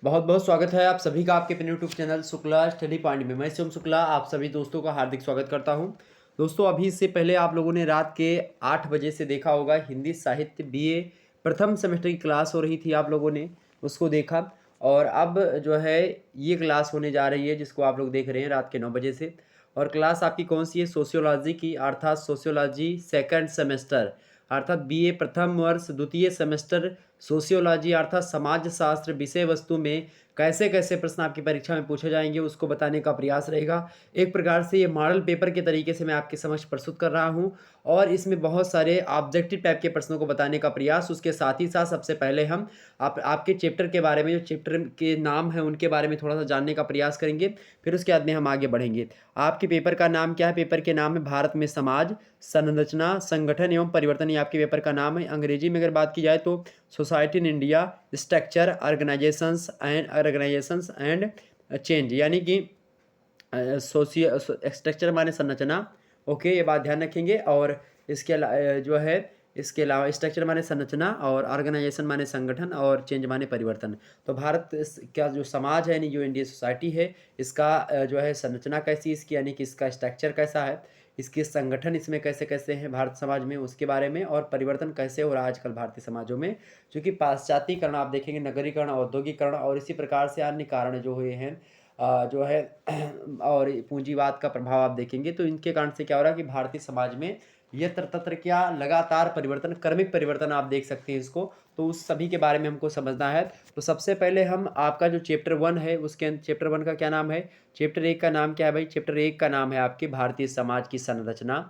बहुत बहुत स्वागत है आप सभी का आपके अपने YouTube channel Shukla study point में। मैं शिवम शुक्ला आप सभी दोस्तों का हार्दिक स्वागत करता हूं। दोस्तों अभी इससे पहले आप लोगों ने रात के 8 बजे से देखा होगा हिंदी साहित्य बीए प्रथम सेमेस्टर की क्लास हो रही थी, आप लोगों ने उसको देखा। और अब जो है ये क्लास होने जा रही है जिसको आप लोग देख रहे हैं रात के 9 बजे से। और क्लास आपकी कौन सी है? सोशियोलॉजी की, अर्थात सोशियोलॉजी सेकंड सेमेस्टर, अर्थात बीए प्रथम वर्ष द्वितीय सेमेस्टर। सोशियोलॉजी अर्थात समाज शास्त्र विषय वस्तु में कैसे कैसे प्रश्न आपकी परीक्षा में पूछे जाएंगे उसको बताने का प्रयास रहेगा। एक प्रकार से ये मॉडल पेपर के तरीके से मैं आपके समक्ष प्रस्तुत कर रहा हूँ और इसमें बहुत सारे ऑब्जेक्टिव टाइप के प्रश्नों को बताने का प्रयास। उसके साथ ही साथ सबसे पहले हम आपके चैप्टर के बारे में, जो चैप्टर के नाम है उनके बारे में थोड़ा सा जानने का प्रयास करेंगे। फिर उसके बाद में हम आगे बढ़ेंगे। आपके पेपर का नाम क्या है? पेपर के नाम है भारत में समाज, संरचना, संगठन एवं परिवर्तन। ये आपके पेपर का नाम है। अंग्रेजी में अगर बात की जाए तो society in India, structure, organisations and change, यानी कि सोशियो स्ट्रक्चर माने संरचना। ओके, ये बात ध्यान रखेंगे। और इसके जो है इसके अलावा स्ट्रक्चर माने संरचना और ऑर्गेनाइजेशन माने संगठन और चेंज माने परिवर्तन। तो भारत का जो समाज है, यानी जो इंडियन सोसाइटी है, इसका जो है संरचना कैसी इसकी, यानी कि इसका स्ट्रक्चर कैसा है, इसके संगठन इसमें कैसे कैसे हैं भारत समाज में, उसके बारे में, और परिवर्तन कैसे हो रहा है आजकल भारतीय समाजों में। क्योंकि पाश्चात्यकरण आप देखेंगे, नगरीकरण, औद्योगिकरण और इसी प्रकार से अन्य कारण जो हुए हैं जो है और पूंजीवाद का प्रभाव आप देखेंगे, तो इनके कारण से क्या हो रहा है कि भारतीय समाज में यत्र तत्र क्या लगातार परिवर्तन, क्रमिक परिवर्तन आप देख सकते हैं इसको। तो उस सभी के बारे में हमको समझना है। तो सबसे पहले हम आपका जो चैप्टर 1 है उसके चैप्टर 1 का क्या नाम है? चैप्टर 1 का नाम क्या है भाई? चैप्टर 1 का नाम है आपके भारतीय समाज की संरचना,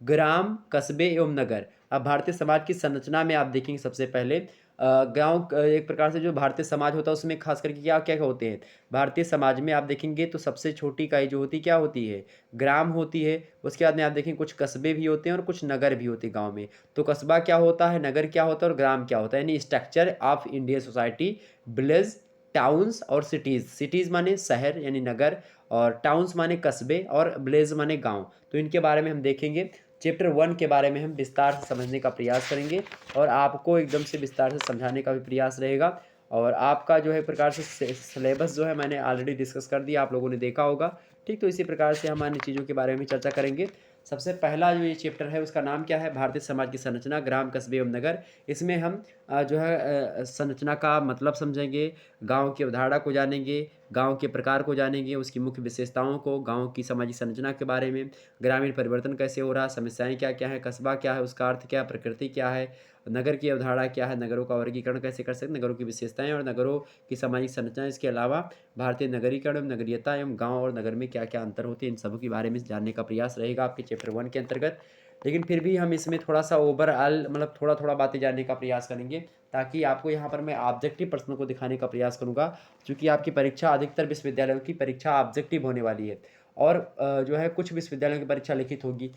ग्राम, कस्बे एवं नगर। अब भारतीय समाज की संरचना में आप देखेंगे सबसे पहले गाँव, एक प्रकार से जो भारतीय समाज होता है उसमें खास करके क्या क्या होते हैं भारतीय समाज में, आप देखेंगे तो सबसे छोटी इकाई जो होती है क्या होती है? ग्राम होती है। उसके बाद में आप देखेंगे कुछ कस्बे भी होते हैं और कुछ नगर भी होते हैं गाँव में। तो कस्बा क्या होता है, नगर क्या होता है और ग्राम क्या होता है, यानी structure of Indian society, village, towns और सिटीज़। सिटीज़ माने शहर यानी नगर, और टाउन्स माने कस्बे, और विलेज माने गाँव। तो इनके बारे में हम देखेंगे। चैप्टर 1 के बारे में हम विस्तार से समझने का प्रयास करेंगे और आपको एकदम से विस्तार से समझाने का भी प्रयास रहेगा। और आपका जो है प्रकार से सिलेबस जो है मैंने ऑलरेडी डिस्कस कर दिया, आप लोगों ने देखा होगा। ठीक, तो इसी प्रकार से हम अन्य चीज़ों के बारे में चर्चा करेंगे। सबसे पहला जो ये चैप्टर है उसका नाम क्या है? भारतीय समाज की संरचना, ग्राम, कस्बे एवं नगर। इसमें हम जो है संरचना का मतलब समझेंगे, गाँव की अवधारणा को जानेंगे, गाँव के प्रकार को जानेंगे, उसकी मुख्य विशेषताओं को, गाँव की सामाजिक संरचना के बारे में, ग्रामीण परिवर्तन कैसे हो रहा है, समस्याएं क्या क्या है, कस्बा क्या है, उसका अर्थ क्या है, प्रकृति क्या है, नगर की अवधारणा क्या है, नगरों का वर्गीकरण कैसे कर सकते हैं, नगरों की विशेषताएं और नगरों की सामाजिक संरचना। इसके अलावा भारतीय नगरीकरण एवं नगरीयता एवं गांव और नगर में क्या क्या अंतर होते हैं, इन सब के बारे में जानने का प्रयास रहेगा आपके चैप्टर 1 के अंतर्गत। लेकिन फिर भी हम इसमें थोड़ा सा ओवरऑल मतलब थोड़ा थोड़ा बातें जानने का प्रयास करेंगे, ताकि आपको यहाँ पर मैं ऑब्जेक्टिव प्रश्नों को दिखाने का प्रयास करूँगा। क्योंकि आपकी परीक्षा, अधिकतर विश्वविद्यालयों की परीक्षा ऑब्जेक्टिव होने वाली है और जो है कुछ विश्वविद्यालयों की परीक्षा लिखित होगी।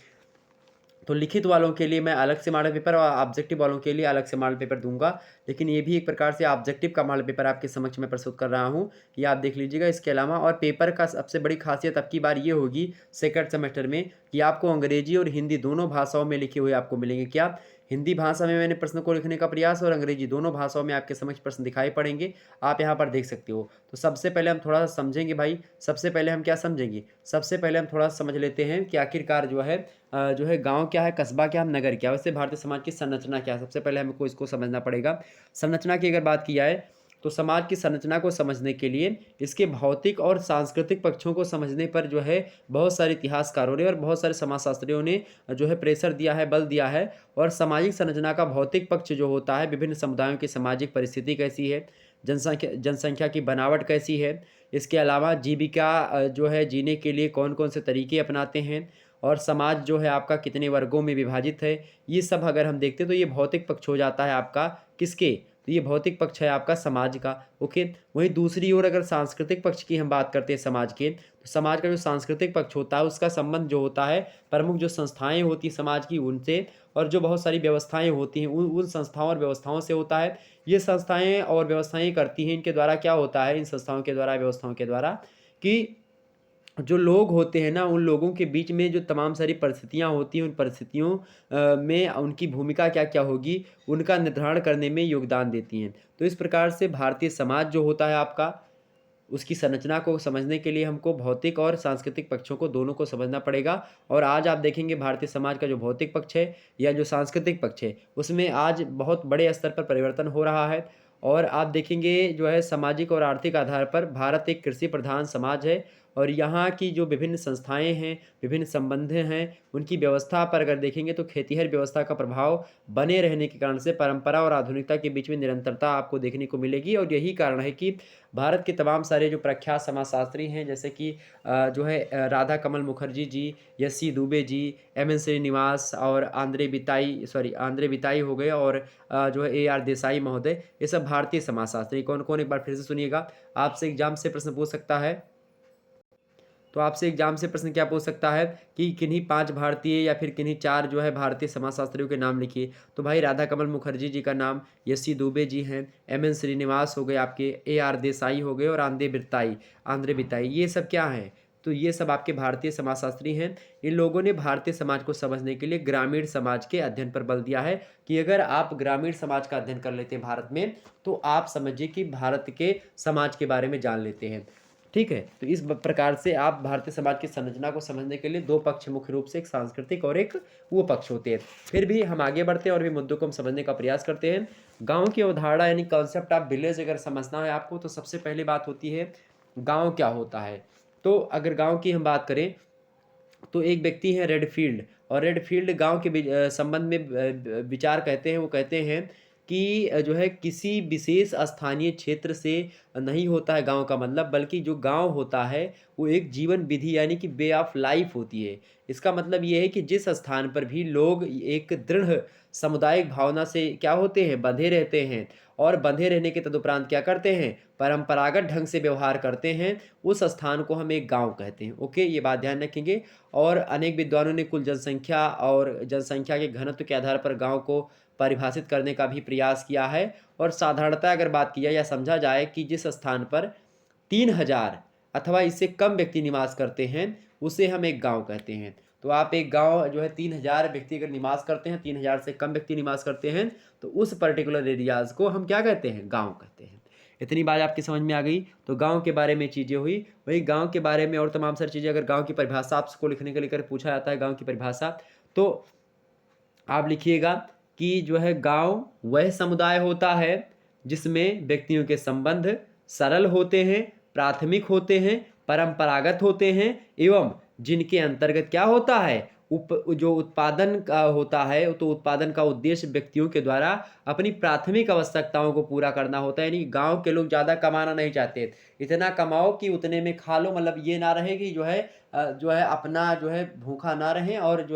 तो लिखित वालों के लिए मैं अलग से मॉडल पेपर और ऑब्जेक्टिव वालों के लिए अलग से मॉडल पेपर दूंगा। लेकिन ये भी एक प्रकार से ऑब्जेक्टिव का मॉडल पेपर आपके समक्ष में प्रस्तुत कर रहा हूँ, ये आप देख लीजिएगा। इसके अलावा और पेपर का सबसे बड़ी खासियत अब की बार ये होगी सेकंड सेमेस्टर में कि आपको अंग्रेजी और हिंदी दोनों भाषाओं में लिखे हुए आपको मिलेंगे। क्या? हिंदी भाषा में मैंने प्रश्न को लिखने का प्रयास और अंग्रेजी दोनों भाषाओं में आपके समक्ष प्रश्न दिखाई पड़ेंगे, आप यहाँ पर देख सकते हो। तो सबसे पहले हम थोड़ा सा समझेंगे भाई। सबसे पहले हम क्या समझेंगे? सबसे पहले हम थोड़ा सा समझ लेते हैं कि आखिरकार जो है गाँव क्या है, कस्बा क्या है, नगर क्या है, वैसे भारतीय समाज की संरचना क्या है। सबसे पहले हमको इसको समझना पड़ेगा। संरचना की अगर बात की जाए तो समाज की संरचना को समझने के लिए इसके भौतिक और सांस्कृतिक पक्षों को समझने पर जो है बहुत सारे इतिहासकारों ने और बहुत सारे समाजशास्त्रियों ने जो है प्रेशर दिया है, बल दिया है। और सामाजिक संरचना का भौतिक पक्ष जो होता है, विभिन्न समुदायों की सामाजिक परिस्थिति कैसी है, जनसंख्या की बनावट कैसी है, इसके अलावा जीविका जो है जीने के लिए कौन कौन से तरीके अपनाते हैं, और समाज जो है आपका कितने वर्गों में विभाजित है, ये सब अगर हम देखते हैं तो ये भौतिक पक्ष हो जाता है आपका किसके? तो ये भौतिक पक्ष है आपका समाज का। ओके, वहीं दूसरी ओर अगर सांस्कृतिक पक्ष की हम बात करते हैं समाज के, तो समाज का जो सांस्कृतिक पक्ष होता है उसका संबंध जो होता है प्रमुख जो संस्थाएं होती समाज की उनसे, और जो बहुत सारी व्यवस्थाएं होती हैं उन उन संस्थाओं और व्यवस्थाओं से होता है। ये संस्थाएं और व्यवस्थाएं करती हैं, इनके द्वारा क्या होता है, इन संस्थाओं के द्वारा, व्यवस्थाओं के द्वारा, कि जो लोग होते हैं ना, उन लोगों के बीच में जो तमाम सारी परिस्थितियाँ होती हैं, उन परिस्थितियों में उनकी भूमिका क्या-क्या होगी, उनका निर्धारण करने में योगदान देती हैं। तो इस प्रकार से भारतीय समाज जो होता है आपका, उसकी संरचना को समझने के लिए हमको भौतिक और सांस्कृतिक पक्षों को दोनों को समझना पड़ेगा। और आज आप देखेंगे भारतीय समाज का जो भौतिक पक्ष है या जो सांस्कृतिक पक्ष है, उसमें आज बहुत बड़े स्तर पर परिवर्तन हो रहा है। और आप देखेंगे जो है सामाजिक और आर्थिक आधार पर भारत एक कृषि प्रधान समाज है और यहाँ की जो विभिन्न संस्थाएँ हैं, विभिन्न संबंध हैं, उनकी व्यवस्था पर अगर देखेंगे तो खेतिहर व्यवस्था का प्रभाव बने रहने के कारण से परंपरा और आधुनिकता के बीच में निरंतरता आपको देखने को मिलेगी। और यही कारण है कि भारत के तमाम सारे जो प्रख्यात समाजशास्त्री हैं, जैसे कि जो है राधा कमल मुखर्जी जी, यस्सी दुबे जी, एम.एन. श्रीनिवास और आंद्रे बिताई हो गए, और जो है ए.आर. देसाई महोदय, ये सब भारतीय समाजशास्त्री। कौन-कौन, एक बार फिर से सुनिएगा। आपसे एग्ज़ाम से प्रश्न पूछ सकता है। तो आपसे एग्जाम से प्रश्न क्या पूछ सकता है कि किन्हीं 5 भारतीय या फिर किन्हीं 4 जो है भारतीय समाजशास्त्रियों के नाम लिखिए। तो भाई राधा कमल मुखर्जी जी का नाम, यस्सी दुबे जी हैं, एम.एन. श्रीनिवास हो गए आपके, ए.आर. देसाई हो गए और आंद्रे बिताई, ये सब क्या हैं? तो ये सब आपके भारतीय समाजशास्त्री हैं। इन लोगों ने भारतीय समाज को समझने के लिए ग्रामीण समाज के अध्ययन पर बल दिया है कि अगर आप ग्रामीण समाज का अध्ययन कर लेते हैं भारत में, तो आप समझिए कि भारत के समाज के बारे में जान लेते हैं। ठीक है? तो इस प्रकार से आप भारतीय समाज की संरचना को समझने के लिए 2 पक्ष मुख्य रूप से, एक सांस्कृतिक और एक वो पक्ष होते हैं। फिर भी हम आगे बढ़ते हैं और भी मुद्दों को हम समझने का प्रयास करते हैं। गाँव की अवधारणा यानी कॉन्सेप्ट ऑफ विलेज अगर समझना है आपको, तो सबसे पहली बात होती है गाँव क्या होता है? तो अगर गाँव की हम बात करें, तो एक व्यक्ति है रेडफील्ड, और रेडफील्ड गाँव के संबंध में विचार कहते हैं, वो कहते हैं कि जो है किसी विशेष स्थानीय क्षेत्र से नहीं होता है गाँव का मतलब, बल्कि जो गाँव होता है वो एक जीवन विधि यानी कि वे ऑफ लाइफ होती है। इसका मतलब ये है कि जिस स्थान पर भी लोग एक दृढ़ सामुदायिक भावना से क्या होते हैं, बंधे रहते हैं, और बंधे रहने के तदुपरांत क्या करते हैं, परंपरागत ढंग से व्यवहार करते हैं, उस स्थान को हम एक गाँव कहते हैं। ओके, ये बात ध्यान रखेंगे। और अनेक विद्वानों ने कुल जनसंख्या और जनसंख्या के घनत्व के आधार पर गाँव को परिभाषित करने का भी प्रयास किया है। और साधारणतः अगर बात की जाए या समझा जाए कि जिस स्थान पर 3000 अथवा इससे कम व्यक्ति निवास करते हैं, उसे हम एक गाँव कहते हैं। तो आप एक गाँव जो है 3000 व्यक्ति अगर निवास करते हैं, 3000 से कम व्यक्ति निवास करते हैं, तो उस पर्टिकुलर एरियाज़ को हम क्या कहते हैं, गाँव कहते हैं। इतनी बात आपकी समझ में आ गई। तो गाँव के बारे में चीज़ें हुई। वही गाँव के बारे में और तमाम सारी चीज़ें, अगर गाँव की परिभाषा आपको लिखने के लेकर पूछा जाता है गाँव की परिभाषा, तो आप लिखिएगा कि जो है गाँव वह समुदाय होता है जिसमें व्यक्तियों के संबंध सरल होते हैं, प्राथमिक होते हैं, परंपरागत होते हैं, एवं जिनके अंतर्गत क्या होता है, जो उत्पादन का होता है, तो उत्पादन का उद्देश्य व्यक्तियों के द्वारा अपनी प्राथमिक आवश्यकताओं को पूरा करना होता है। यानी गाँव के लोग ज़्यादा कमाना नहीं चाहते, इतना कमाओ कि उतने में खा लो, मतलब ये ना रहे कि जो है अपना जो है भूखा ना रहें, और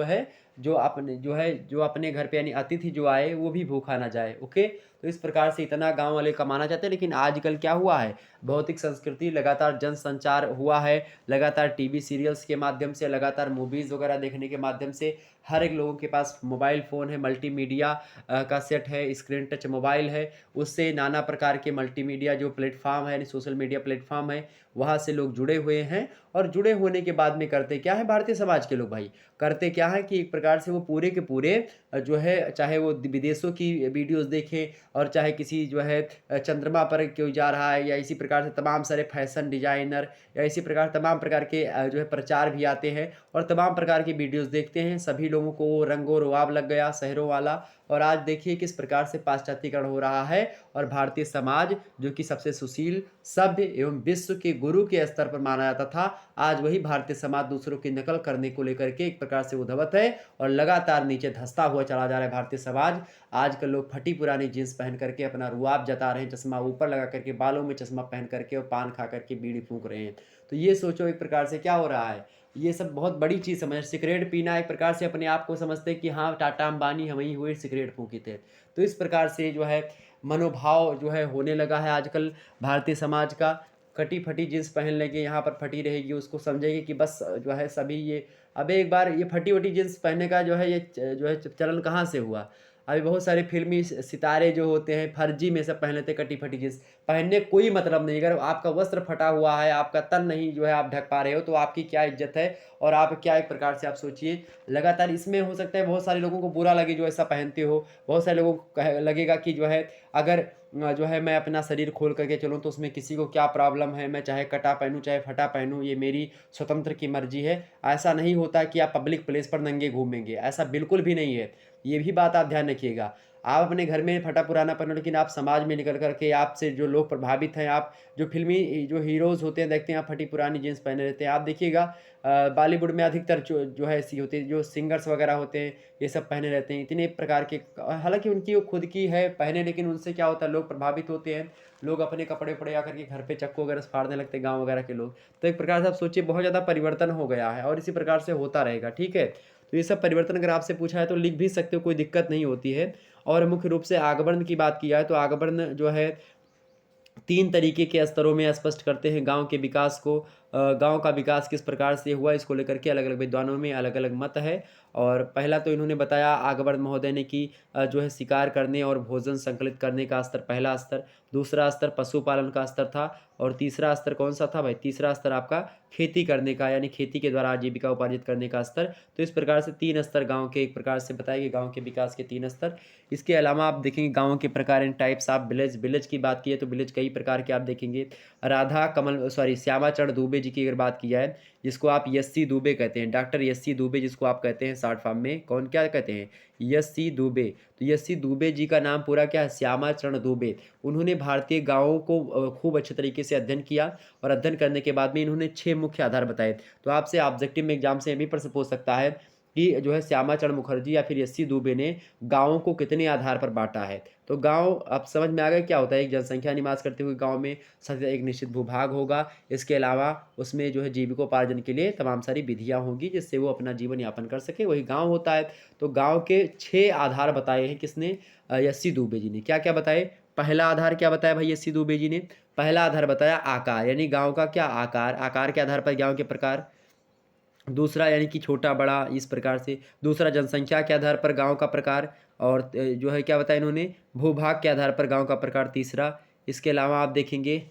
जो अपने घर पे यानी अतिथि जो आए वो भी भूखा ना जाए। ओके, तो इस प्रकार से इतना गाँव वाले कमाना चाहते हैं। लेकिन आजकल क्या हुआ है, भौतिक संस्कृति, लगातार जनसंचार हुआ है, लगातार टीवी सीरियल्स के माध्यम से, लगातार मूवीज़ वगैरह देखने के माध्यम से हर एक लोगों के पास मोबाइल फ़ोन है, मल्टीमीडिया का सेट है, स्क्रीन टच मोबाइल है, उससे नाना प्रकार के मल्टीमीडिया जो प्लेटफ़ॉर्म है यानी सोशल मीडिया प्लेटफ़ॉर्म है, वहाँ से लोग जुड़े हुए हैं। और जुड़े होने के बाद में करते क्या है भारतीय समाज के लोग भाई, करते क्या है कि एक प्रकार से वो पूरे के पूरे जो है, चाहे वो विदेशों की वीडियोज़ देखें, और चाहे किसी जो है चंद्रमा पर कोई जा रहा है, या इसी प्रकार से तमाम सारे फैशन डिज़ाइनर या इसी प्रकार तमाम प्रकार के जो है प्रचार भी आते हैं, और तमाम प्रकार की वीडियोज़ देखते हैं। सभी लोगों को वो रंगो-रुआब लग गया शहरों वाला। और आज देखिए किस प्रकार से पाश्चात्यकरण हो रहा है, और भारतीय समाज जो कि सबसे सुशील, सभ्य एवं विश्व के गुरु के स्तर पर माना जाता था, आज वही भारतीय समाज दूसरों की नकल करने को लेकर के एक प्रकार से उद्धवत है, और लगातार नीचे धंसता हुआ चला जा रहा है भारतीय समाज। आजकल लोग फटी पुरानी जीन्स पहन करके अपना रुआब जता रहे हैं, चश्मा ऊपर लगा करके, बालों में चश्मा पहन करके, और पान खा करके बीड़ी फूंक रहे हैं। तो ये सोचो एक प्रकार से क्या हो रहा है, ये सब बहुत बड़ी चीज़ समझ, सिगरेट पीना एक प्रकार से अपने आप को समझते कि हाँ टाटा अंबानी हम ही हुए सिगरेट फूंकी थे। तो इस प्रकार से जो है मनोभाव जो है होने लगा है आजकल भारतीय समाज का। कटी फटी जीन्स पहन लेंगे, यहाँ पर फटी रहेगी, उसको समझेंगे कि बस जो है सभी ये, अबे एक बार ये फटी वटी जीन्स पहनने का जो है जो है चलन कहाँ से हुआ। अभी बहुत सारे फिल्मी सितारे जो होते हैं फर्जी में सब पहन लेते हैं कटी फटी जीन्स। पहनने कोई मतलब नहीं। अगर आपका वस्त्र फटा हुआ है, आपका तन नहीं जो है आप ढक पा रहे हो, तो आपकी क्या इज़्ज़त है और आप क्या एक प्रकार से आप सोचिए लगातार इसमें हो सकता है बहुत सारे लोगों को बुरा लगे जो ऐसा पहनते हो। बहुत सारे लोगों को लगेगा कि जो है अगर जो है मैं अपना शरीर खोल करके चलूँ तो उसमें किसी को क्या प्रॉब्लम है, मैं चाहे कटा पहनूँ, चाहे फटा पहनूँ, ये मेरी स्वतंत्र की मर्ज़ी है। ऐसा नहीं होता कि आप पब्लिक प्लेस पर नंगे घूमेंगे, ऐसा बिल्कुल भी नहीं है। ये भी बात आप ध्यान रखिएगा। आप अपने घर में फटा-पुराना पहनो, लेकिन आप समाज में निकल कर के आपसे जो लोग प्रभावित हैं, आप जो फ़िल्मी जो हीरोज़ होते हैं, देखते हैं आप फटी-पुरानी जीन्स पहने रहते हैं। आप देखिएगा बॉलीवुड में अधिकतर जो है ऐसी होती है, जो सिंगर्स वगैरह होते हैं, ये सब पहने रहते हैं। इतने प्रकार के हालाँकि उनकी वो खुद की है पहने, लेकिन उनसे क्या होता है लोग प्रभावित होते हैं। लोग अपने कपड़े-वपड़े आकर के घर पे चक्कू वगैरह से फाड़ने लगते हैं, गाँव वगैरह के लोग। तो एक प्रकार से आप सोचिए बहुत ज़्यादा परिवर्तन हो गया है और इसी प्रकार से होता रहेगा, ठीक है? तो ये सब परिवर्तन अगर आपसे पूछा है तो लिख भी सकते हो, कोई दिक्कत नहीं होती है। और मुख्य रूप से आगमन की बात की जाए तो आगमन जो है 3 तरीके के स्तरों में स्पष्ट करते हैं गाँव के विकास को। गाँव का विकास किस प्रकार से हुआ इसको लेकर के अलग-अलग विद्वानों में अलग-अलग मत है। और पहला तो इन्होंने बताया आगमन महोदय ने कि जो है शिकार करने और भोजन संकलित करने का स्तर पहला स्तर, दूसरा स्तर पशुपालन का स्तर था और तीसरा स्तर कौन-सा था भाई? तीसरा स्तर आपका खेती करने का यानी खेती के द्वारा आजीविका उपार्जित करने का स्तर। तो इस प्रकार से 3 स्तर गाँव के एक प्रकार से बताए गए गाँव के विकास के 3 स्तर। इसके अलावा आप देखेंगे गाँव के प्रकार and types of village, village की बात की है तो विलेज कई प्रकार के आप देखेंगे। श्यामाचरण दुबे जी की अगर बात की जाए, जिसको आप यस्सी दुबे कहते हैं, डॉक्टर यस्सी दुबे जिसको आप कहते हैं शॉर्ट फॉर्म में, कौन क्या कहते हैं? यस्सी दुबे। तो यस्सी दुबे जी का नाम पूरा क्या है? श्यामाचरण दुबे। उन्होंने भारतीय गाँवों को खूब अच्छे तरीके से अध्ययन किया और अध्ययन करने के बाद में इन्होंने 6 मुख्य आधार बताए। तो आपसे ऑब्जेक्टिव में एग्ज़ाम से ये भी प्रश्न पूछ सकता है कि जो है श्यामाचरण मुखर्जी या फिर यस्सी दुबे ने गाँवों को कितने आधार पर बाँटा है? तो गाँव आप समझ में आ गया क्या होता है? एक जनसंख्या निवास करते हुए गाँव में एक निश्चित भूभाग होगा। इसके अलावा उसमें जो है जीविकोपार्जन के लिए तमाम सारी विधियाँ होंगी जिससे वो अपना जीवन यापन कर सके, वही गाँव होता है। तो गाँव के 6 आधार बताए हैं किसने? यस्सी दुबे जी ने। क्या-क्या बताए? पहला आधार क्या बताया भाई यस्सी दुबे जी ने? पहला आधार बताया आकार, यानी गाँव का क्या आकार, आकार के आधार पर गाँव के प्रकार। दूसरा यानी कि छोटा-बड़ा इस प्रकार से। दूसरा जनसंख्या के आधार पर गाँव का प्रकार और जो है क्या बताया इन्होंने? भूभाग के आधार पर गाँव का प्रकार तीसरा। इसके अलावा आप देखेंगे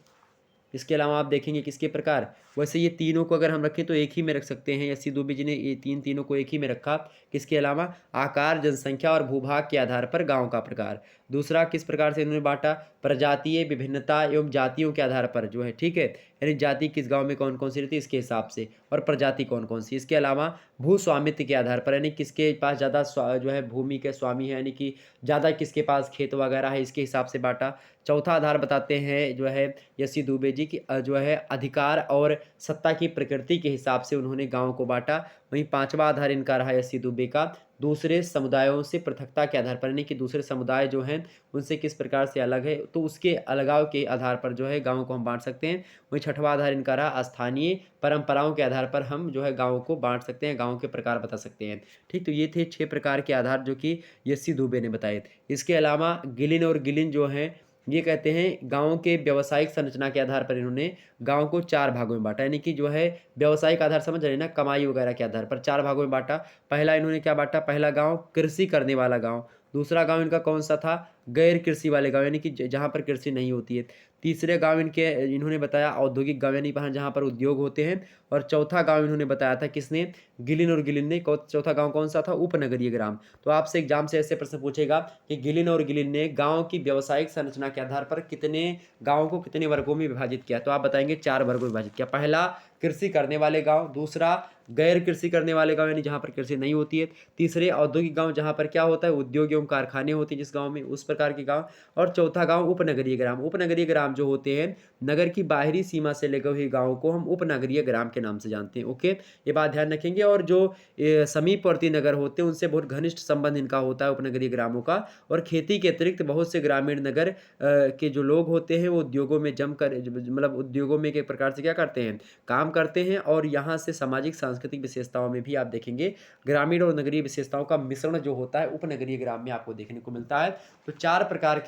किसके प्रकार? वैसे ये तीनों को अगर हम रखें तो एक ही में रख सकते हैं। यस्सी दुबे जी ने ये तीनों को एक ही में रखा। किसके अलावा? आकार, जनसंख्या और भूभाग के आधार पर गाँव का प्रकार। दूसरा किस प्रकार से इन्होंने बाँटा? प्रजातीय विभिन्नता एवं जातियों के आधार पर जो है, ठीक है? यानी जाति किस गाँव में कौन-कौन सी रहती है इसके हिसाब से और प्रजाति कौन-कौन सी। इसके अलावा भू-स्वामित्व के आधार पर यानी किसके पास ज़्यादा जो है भूमि के स्वामी है, यानी कि ज़्यादा किसके पास खेत वगैरह है इसके हिसाब से बाँटा। चौथा आधार बताते हैं जो है यस्सी दुबे जी की जो है अधिकार और सत्ता की प्रकृति के हिसाब से उन्होंने गाँव को बाँटा। वहीं पाँचवा आधार इनका रहा यस्सी दुबे का दूसरे समुदायों से पृथकता के आधार पर, यानी कि दूसरे समुदाय जो हैं उनसे किस प्रकार से अलग है, तो उसके अलगाव के आधार पर जो है गाँव को हम बाँट सकते हैं। वहीं छठवां आधार इनका रहा स्थानीय परंपराओं के आधार पर हम जो है गाँव को बाँट सकते हैं, गाँव के प्रकार बता सकते हैं। ठीक, तो ये थे 6 प्रकार के आधार जो कि यस्सी दुबे ने बताए। इसके अलावा गिलिन और गिलिन जो हैं ये कहते हैं गाँव के व्यावसायिक संरचना के आधार पर इन्होंने गाँव को 4 भागों में बाँटा, यानी कि जो है व्यावसायिक आधार समझ रहे हैं ना, कमाई वगैरह के आधार पर 4 भागों में बाँटा। पहला इन्होंने क्या बाँटा? पहला गाँव कृषि करने वाला गाँव। दूसरा गाँव इनका कौन-सा था? गैर कृषि वाले गाँव, यानी कि जहाँ पर कृषि नहीं होती है। तीसरे गाँव इन्होंने बताया औद्योगिक गाँव, यानी वहाँ जहाँ पर उद्योग होते हैं। और चौथा गाँव इन्होंने बताया था किसने? गिलिन और गिलिन ने। चौथा गाँव कौन-सा था? उपनगरीय ग्राम। तो आपसे एग्ज़ाम से ऐसे प्रश्न पूछेगा कि गिलिन और गिलिन ने गाँव की व्यावसायिक संरचना के आधार पर कितने गाँव को कितने वर्गों में विभाजित किया? तो आप बताएँगे 4 वर्गों में विभाजित किया। पहला कृषि करने वाले गाँव, दूसरा गैर कृषि करने वाले गाँव यानी जहाँ पर कृषि नहीं होती है, तीसरे औद्योगिक गाँव जहाँ पर क्या होता है उद्योग एवं कारखाने होते हैं जिस गाँव में, उस प्रकार के गाँव, और चौथा गाँव उपनगरीय ग्राम। उपनगरीय ग्राम जो होते हैं नगर की बाहरी सीमा से लगे हुए गाँव को हम उपनगरीय ग्राम के नाम से जानते हैं। ओके, ये बात ध्यान रखेंगे। और जो समीपवर्ती नगर होते हैं उनसे बहुत घनिष्ठ संबंध इनका होता है उपनगरीय ग्रामों का। और खेती के अतिरिक्त बहुत से ग्रामीण नगर के जो लोग होते हैं वो उद्योगों में जमकर मतलब उद्योगों में एक प्रकार से क्या करते हैं, काम करते हैं। और यहाँ से सामाजिक सांस्कृतिक विशेषताओं में भी आप देखेंगे ग्रामीण और नगरीय विशेषताओं का मिश्रण जो होता है उपनगरीय ग्राम में आपको देखने को मिलता है। तो 4 प्रकार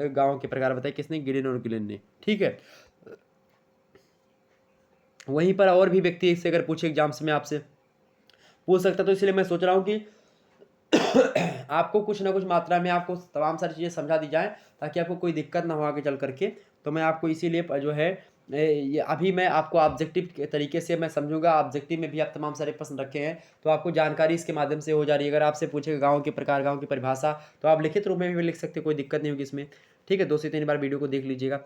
गाँव के प्रकार बताए किसने? गिलिन और गिलिन ने। ठीक है। वहीं पर और भी व्यक्ति इससे अगर पूछे एग्जाम से मैं आपसे पूछ सकता, तो इसलिए मैं सोच रहा हूँ कि आपको कुछ ना कुछ मात्रा में आपको तमाम सारी चीज़ें समझा दी जाएँ ताकि आपको कोई दिक्कत ना हो आगे चल कर के। तो मैं आपको इसीलिए जो है ये अभी मैं आपको ऑब्जेक्टिव के तरीके से मैं समझूंगा। ऑब्जेक्टिव में भी आप तमाम सारे प्रश्न रखे हैं, तो आपको जानकारी इसके माध्यम से हो जा रही है। अगर आपसे पूछेगा गाँव के प्रकार, गाँव की परिभाषा, तो आप लिखित रूप में भी लिख सकते, कोई दिक्कत नहीं होगी इसमें। ठीक है, 2 से 3 बार वीडियो को देख लीजिएगा।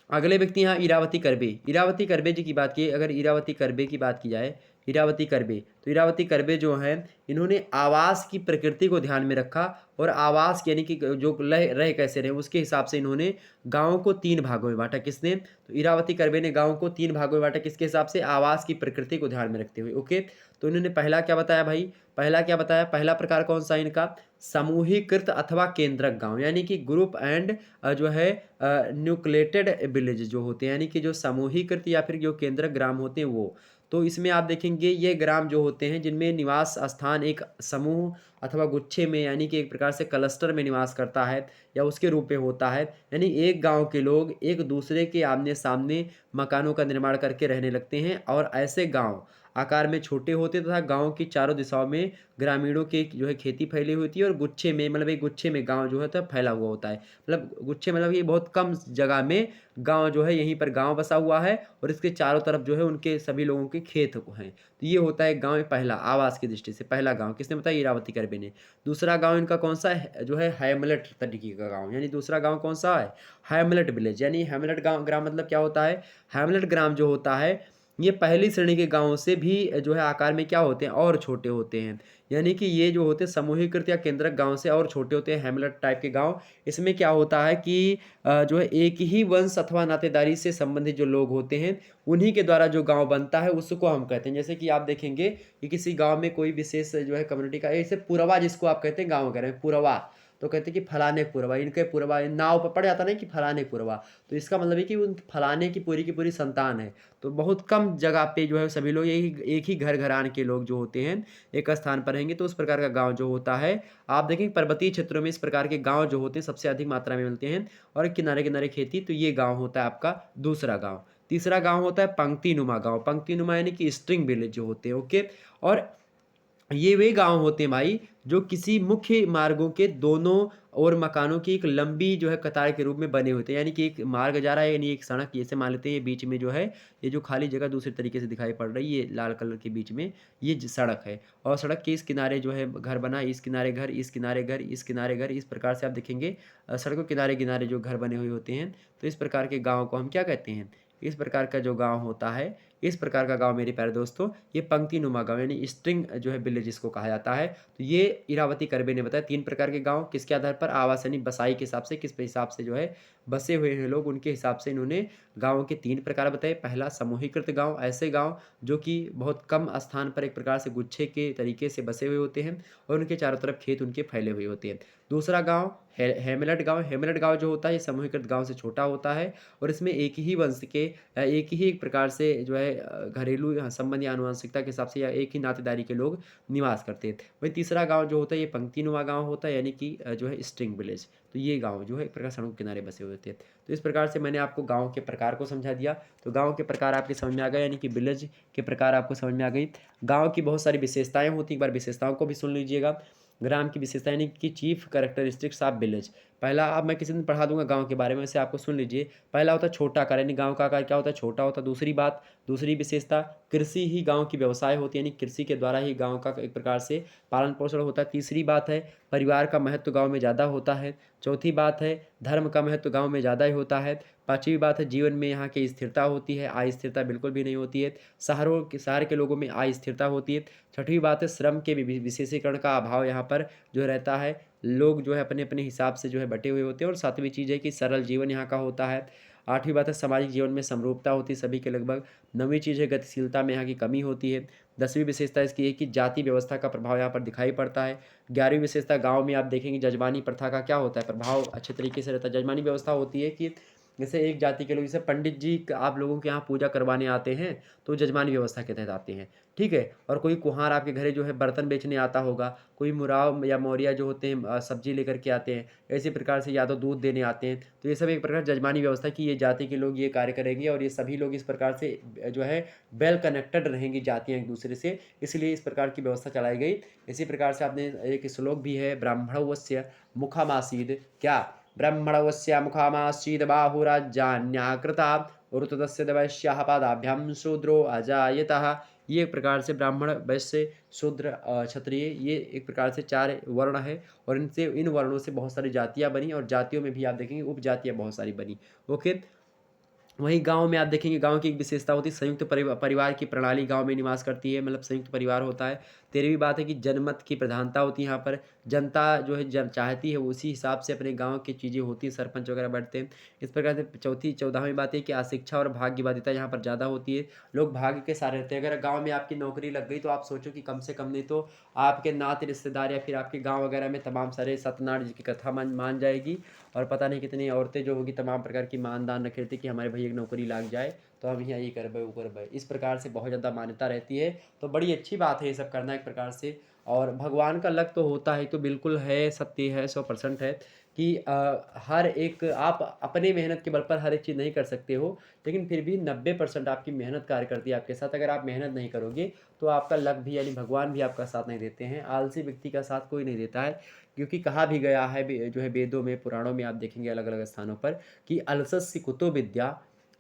अगले व्यक्ति यहाँ इरावती करबे। इरावती करबे जी की बात की, अगर इरावती करबे की बात की जाए, इरावती करबे, तो इरावती करबे जो हैं, इन्होंने आवास की प्रकृति को ध्यान में रखा और आवास यानी कि जो रह कैसे रहे उसके हिसाब से इन्होंने गाँव को 3 भागों में बाँटा। किसने? तो इरावती करबे ने गाँव को 3 भागों में बाँटा, किसके हिसाब से? आवास की प्रकृति को ध्यान में रखते हुए। ओके, तो इन्होंने पहला क्या बताया भाई? पहला क्या बताया? पहला प्रकार कौन-सा है इनका? समूहीकृत अथवा केंद्रक गाँव, यानी कि ग्रुप एंड जो है न्यूक्लिएटेड विलेज जो होते हैं, यानी कि जो समूहीकृत या फिर जो केंद्रक ग्राम होते हैं वो। तो इसमें आप देखेंगे ये ग्राम जो होते हैं जिनमें निवास स्थान एक समूह अथवा गुच्छे में, यानी कि एक प्रकार से क्लस्टर में निवास करता है या उसके रूप में होता है। यानी एक गांव के लोग एक दूसरे के आमने सामने मकानों का निर्माण करके रहने लगते हैं, और ऐसे गांव आकार में छोटे होते तथा गांव की चारों दिशाओं में ग्रामीणों की जो है खेती फैली हुई होती है, और गुच्छे में मतलब एक गुच्छे में गांव जो है तो फैला हुआ होता है। मतलब गुच्छे मतलब ये बहुत कम जगह में गांव जो है, यहीं पर गांव बसा हुआ है और इसके चारों तरफ जो है उनके सभी लोगों के खेत हैं। तो ये होता है गांव पहला, आवास की दृष्टि से पहला गांव। किसने बताया? इरावती करबे ने। दूसरा गांव इनका कौन सा है? जो है हैमलेट तरीके का गांव, यानी दूसरा गांव कौन सा है? Hamlet village. यानी हैमलेट गांव ग्राम मतलब क्या होता है? हैमलेट ग्राम जो होता है ये पहली श्रेणी के गाँवों से भी जो है आकार में क्या होते हैं? और छोटे होते हैं। यानी कि ये जो होते हैं समूहीकृत या केंद्रक गाँव से और छोटे होते हैं, हैमलेट टाइप के गाँव। इसमें क्या होता है कि जो है एक ही वंश अथवा नातेदारी से संबंधित जो लोग होते हैं, उन्हीं के द्वारा जो गाँव बनता है उसको हम कहते हैं। जैसे कि आप देखेंगे कि किसी गाँव में कोई विशेष जो है कम्युनिटी का, जैसे पुरवा जिसको आप कहते हैं, गाँव कह रहे हैं पुरवा, तो कहते हैं कि फलाने पुरवा, इनके पुरवा, नाव पर पड़ जाता ना कि फलाने पुरवा। तो इसका मतलब है कि उन फलाने की पूरी संतान है। तो बहुत कम जगह पे जो है सभी लोग एक ही घर-घराने के लोग जो होते हैं, एक स्थान पर रहेंगे, तो उस प्रकार का गाँव जो होता है। आप देखें पर्वतीय क्षेत्रों में इस प्रकार के गाँव जो होते हैं सबसे अधिक मात्रा में मिलते हैं, और किनारे-किनारे खेती, तो ये गाँव होता है आपका दूसरा गाँव। तीसरा गाँव होता है पंक्तिनुमा गाँव। पंक्तिनुमा यानी कि स्ट्रिंग विलेज जो होते हैं, ओके। और ये वे गाँव होते हैं भाई जो किसी मुख्य मार्गों के दोनों ओर मकानों की एक लंबी जो है कतार के रूप में बने होते हैं। यानी कि एक मार्ग जा रहा है, यानी एक सड़क जैसे मान लेते हैं, ये बीच में जो है ये जो खाली जगह दूसरे तरीके से दिखाई पड़ रही है, ये लाल कलर के बीच में ये सड़क है, और सड़क के इस किनारे जो है घर बना, इस किनारे घर, इस किनारे घर, इस किनारे घर, इस प्रकार से आप देखेंगे सड़कों के किनारे किनारे जो घर बने हुए होते हैं। तो इस प्रकार के गाँव को हम क्या कहते हैं? इस प्रकार का जो गाँव होता है, इस प्रकार का गाँव मेरे प्यारे दोस्तों, ये पंक्तिनुमा गाँव यानी स्ट्रिंग जो है विलेज इसको कहा जाता है। तो ये इरावती करबे ने बताया 3 प्रकार के गाँव, किसके आधार पर? आवास यानी बसाई के हिसाब से, किस हिसाब से जो है बसे हुए हैं लोग, उनके हिसाब से इन्होंने गाँवों के 3 प्रकार बताए। पहला समूहीकृत गाँव, ऐसे गाँव जो कि बहुत कम स्थान पर एक प्रकार से गुच्छे के तरीके से बसे हुए होते हैं, और उनके चारों तरफ खेत उनके फैले हुए होते हैं। दूसरा गाँव हैमलेट गाँव। हैमलेट गाँव जो होता है ये समूहीकृत गाँव से छोटा होता है, और इसमें एक ही वंश के एक ही एक प्रकार से जो है घरेलू संबंध या आनुवंशिकता के हिसाब से या एक ही नातेदारी के लोग निवास करते हैं। वहीं तीसरा गाँव जो होता है ये पंक्तिनुमा गाँव होता है, यानी कि जो है स्ट्रिंग विलेज। तो ये गाँव जो है एक प्रकार सड़कों के किनारे बसे हुए होते हैं। तो इस प्रकार से मैंने आपको गाँव के प्रकार को समझा दिया। तो गाँव के प्रकार आपके समझ में आ गए, यानी कि विलेज के प्रकार आपको समझ में आ गई। गाँव की बहुत सारी विशेषताएँ होती हैं, एक बार विशेषताओं को भी सुन लीजिएगा। ग्राम की विशेषता यानी कि चीफ कैरेक्टरिस्टिक्स ऑफ विलेज। पहला, अब मैं किसी दिन पढ़ा दूँगा गाँव के बारे में, वैसे आपको सुन लीजिए। पहला होता है छोटा आकार, यानी गाँव का आकार क्या होता है? छोटा होता है। दूसरी बात, दूसरी विशेषता, कृषि ही गाँव की व्यवसाय होती है, यानी कृषि के द्वारा ही गाँव का एक प्रकार से पालन-पोषण होता है। तीसरी बात है, परिवार का महत्व गाँव में ज़्यादा होता है। चौथी बात है, धर्म का महत्व गाँव में ज़्यादा ही होता है। पाँचवीं बात है, जीवन में यहाँ की स्थिरता होती है, अस्थिरता बिल्कुल भी नहीं होती है। शहर के लोगों में अस्थिरता होती है। छठवीं बात है, श्रम के विशेषीकरण का अभाव यहाँ पर जो रहता है। लोग जो है अपने-अपने हिसाब से जो है बँटे हुए होते हैं, और सातवीं चीज़ है कि सरल जीवन यहाँ का होता है। आठवीं बात है, सामाजिक जीवन में समरूपता होती है सभी के लगभग। नौवीं चीज़ है, गतिशीलता में यहाँ की कमी होती है। 10वीं विशेषता इसकी है कि जाति व्यवस्था का प्रभाव यहाँ पर दिखाई पड़ता है। 11वीं विशेषता, गाँव में आप देखेंगे जजमानी प्रथा का क्या होता है? प्रभाव अच्छे तरीके से रहता है। जजमानी व्यवस्था होती है कि जैसे एक जाति के लोग, जैसे पंडित जी आप लोगों के यहाँ पूजा करवाने आते हैं, तो जजमानी व्यवस्था के तहत आते हैं, ठीक है? और कोई कुम्हार आपके घरे जो है बर्तन बेचने आता होगा, कोई मुराव या मौर्या जो होते हैं सब्जी लेकर के आते हैं, इसी प्रकार से या तो दूध देने आते हैं। तो ये सब एक प्रकार जजमानी व्यवस्था की, ये जाति के लोग ये कार्य करेंगे, और ये सभी लोग इस प्रकार से जो है वेल कनेक्टेड रहेंगी जातियाँ एक दूसरे से, इसलिए इस प्रकार की व्यवस्था चलाई गई। इसी प्रकार से आपने एक श्लोक भी है, ब्राह्मणोऽस्य मुखमासीद क्या? ब्रह्मणवस्य मुखामासीद बाहुराज्यान्या कृता ऋतुदस्य देवस्याः पादाभ्यां शूद्रो अजायतः। ये एक प्रकार से ब्राह्मण, वैश्य, शूद्र, क्षत्रिय, ये एक प्रकार से 4 वर्ण है और इन वर्णों से बहुत सारी जातियाँ बनी और जातियों में भी आप देखेंगे उपजातियाँ बहुत सारी बनी। ओके। वहीं गाँव में आप देखेंगे, गाँव की एक विशेषता होती है संयुक्त परिवार की प्रणाली गाँव में निवास करती है, मतलब संयुक्त परिवार होता है। 13वीं बात है कि जनमत की प्रधानता होती है यहाँ पर। जनता जो है चाहती है उसी हिसाब से अपने गाँव की चीज़ें होती हैं, सरपंच वगैरह बैठते हैं। इस प्रकार से 14वीं बात है कि अशिक्षा और भाग्यवादिता यहाँ पर ज़्यादा होती है। लोग भाग्य के सहारे रहते हैं। अगर गाँव में आपकी नौकरी लग गई तो आप सोचो कि कम से कम नहीं तो आपके नाते रिश्तेदार या फिर आपके गाँव वगैरह में तमाम सारे सत्यनारायण जी की कथा मान जाएगी और पता नहीं कितनी औरतें जो होगी तमाम प्रकार की मान दान रख रही थी कि हमारे भैया की नौकरी लग जाए तो हम यहाँ ये करबे वो करबे। इस प्रकार से बहुत ज़्यादा मान्यता रहती है। तो बड़ी अच्छी बात है ये सब करना एक प्रकार से। और भगवान का लग तो होता है, तो बिल्कुल है, सत्य है, 100% है कि हर एक आप अपने मेहनत के बल पर हर एक चीज़ नहीं कर सकते हो, लेकिन फिर भी 90% आपकी मेहनत कार्य करती है आपके साथ। अगर आप मेहनत नहीं करोगे तो आपका लक भी यानी भगवान भी आपका साथ नहीं देते हैं। आलसी व्यक्ति का साथ कोई नहीं देता है, क्योंकि कहा भी गया है जो है वेदों में, पुराणों में आप देखेंगे अलग अलग स्थानों पर कि अलसस्य कुतो विद्या,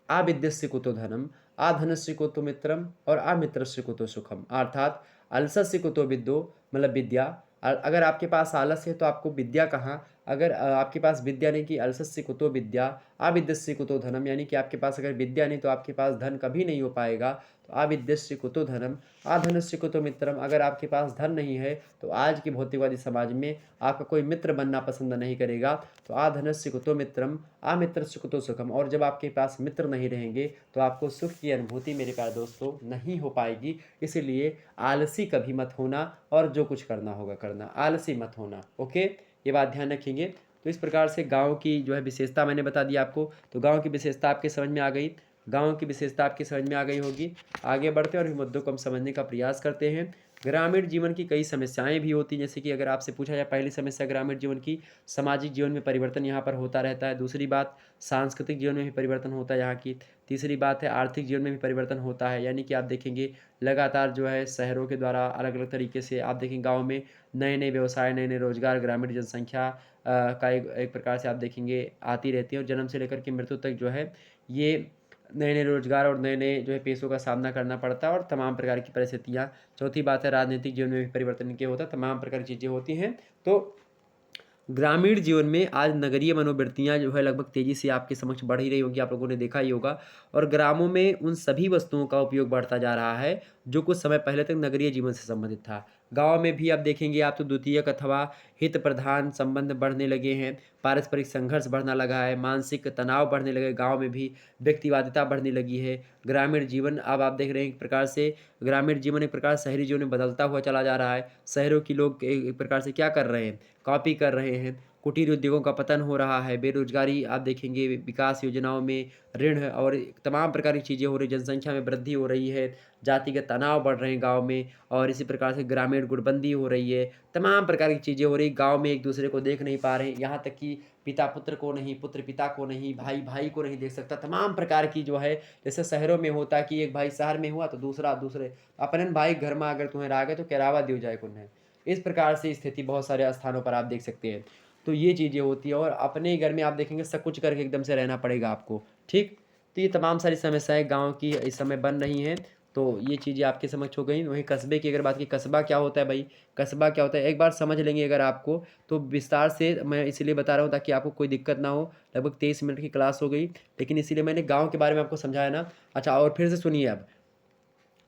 आविद्यस्य कुतो धनम, आधनस्य कुतो मित्रम और अमित्रस्य कुतो सुखम। अर्थात अलसस्य कुतो विद्यो मतलब विद्या, अगर आपके पास आलस है तो आपको विद्या कहाँ, अगर आपके पास विद्या नहीं कि अलसस्य कुतो विद्या, आविद्यस्य कुतो धनम, यानी कि आपके पास अगर विद्या नहीं तो आपके पास धन कभी नहीं हो पाएगा। तो आविद्यस्य कुतो धनम, आधनस्य कुतो मित्रम, अगर आपके पास धन नहीं है तो आज की भौतिकवादी समाज में आपका कोई मित्र बनना पसंद नहीं करेगा। तो आधनस्य कुतो मित्रम, अमित्रस्य कुतो सुखम, और जब आपके पास मित्र नहीं रहेंगे तो आपको सुख की अनुभूति मेरे प्यारे दोस्तों नहीं हो पाएगी। इसीलिए आलसी कभी मत होना और जो कुछ करना होगा करना, आलसी मत होना। ओके, ये बात ध्यान रखेंगे। तो इस प्रकार से गाँव की जो है विशेषता मैंने बता दी आपको। तो गाँव की विशेषता आपके समझ में आ गई, गाँव की विशेषता आपकी समझ में आ गई होगी। आगे बढ़ते हैं और इन मुद्दों को हम समझने का प्रयास करते हैं। ग्रामीण जीवन की कई समस्याएं भी होती हैं, जैसे कि अगर आपसे पूछा जाए पहली समस्या ग्रामीण जीवन की, सामाजिक जीवन में परिवर्तन यहाँ पर होता रहता है। दूसरी बात, सांस्कृतिक जीवन में भी परिवर्तन होता है यहाँ की। तीसरी बात है, आर्थिक जीवन में भी परिवर्तन होता है, यानी कि आप देखेंगे लगातार जो है शहरों के द्वारा अलग अलग तरीके से आप देखेंगे गाँव में नए नए व्यवसाय, नए नए रोजगार, ग्रामीण जनसंख्या का एक प्रकार से आप देखेंगे आती रहती है और जन्म से लेकर के मृत्यु तक जो है ये नए नए रोजगार और नए नए जो है पेशों का सामना करना पड़ता है और तमाम प्रकार की परिस्थितियाँ। चौथी बात है, राजनीतिक जीवन में भी परिवर्तन क्या होता है, तमाम प्रकार की चीज़ें होती हैं। तो ग्रामीण जीवन में आज नगरीय मनोवृत्तियाँ जो है लगभग तेज़ी से आपके समक्ष बढ़ ही रही होगी, आप लोगों ने देखा ही होगा। और ग्रामों में उन सभी वस्तुओं का उपयोग बढ़ता जा रहा है जो कुछ समय पहले तक नगरीय जीवन से संबंधित था। गाँव में भी आप देखेंगे आप तो द्वितीयक अथवा हित प्रधान संबंध बढ़ने लगे हैं, पारस्परिक संघर्ष बढ़ना लगा है, मानसिक तनाव बढ़ने लगे, गाँव में भी व्यक्तिवादिता बढ़ने लगी है। ग्रामीण जीवन अब आप देख रहे हैं एक प्रकार से ग्रामीण जीवन एक प्रकार शहरी जीवन में बदलता हुआ चला जा रहा है। शहरों के लोग एक प्रकार से क्या कर रहे हैं, कॉपी कर रहे हैं। कुटीर उद्योगों का पतन हो रहा है, बेरोजगारी आप देखेंगे, विकास योजनाओं में ऋण और तमाम प्रकार की चीज़ें हो रही, जनसंख्या में वृद्धि हो रही है, जातिगत तनाव बढ़ रहे हैं गाँव में और इसी प्रकार से ग्रामीण गुटबंदी हो रही है, तमाम प्रकार की चीज़ें हो रही। गाँव में एक दूसरे को देख नहीं पा रहे हैं, यहाँ तक कि पिता पुत्र को नहीं, पुत्र पिता को नहीं, भाई भाई को नहीं देख सकता। तमाम प्रकार की जो है, जैसे शहरों में होता है कि एक भाई शहर में हुआ तो दूसरा दूसरे अपने भाई घर में अगर तुम्हें राग है तो केरावा दियो जाए कुन्हे। इस प्रकार से स्थिति बहुत सारे स्थानों पर आप देख सकते हैं। तो ये चीज़ें होती हैं और अपने घर में आप देखेंगे सब कुछ करके एकदम से रहना पड़ेगा आपको, ठीक? तो ये तमाम सारी समस्याएँ गाँव की इस समय बन रही हैं। तो ये चीज़ें आपके समक्ष हो गई। वहीं कस्बे की अगर बात की, कस्बा क्या होता है भाई? कस्बा क्या होता है? एक बार समझ लेंगे अगर आपको, तो विस्तार से मैं इसलिए बता रहा हूँ ताकि आपको कोई दिक्कत ना हो। लगभग 23 मिनट की क्लास हो गई, लेकिन इसीलिए मैंने गाँव के बारे में आपको समझाया ना। अच्छा, और फिर से सुनिए अब।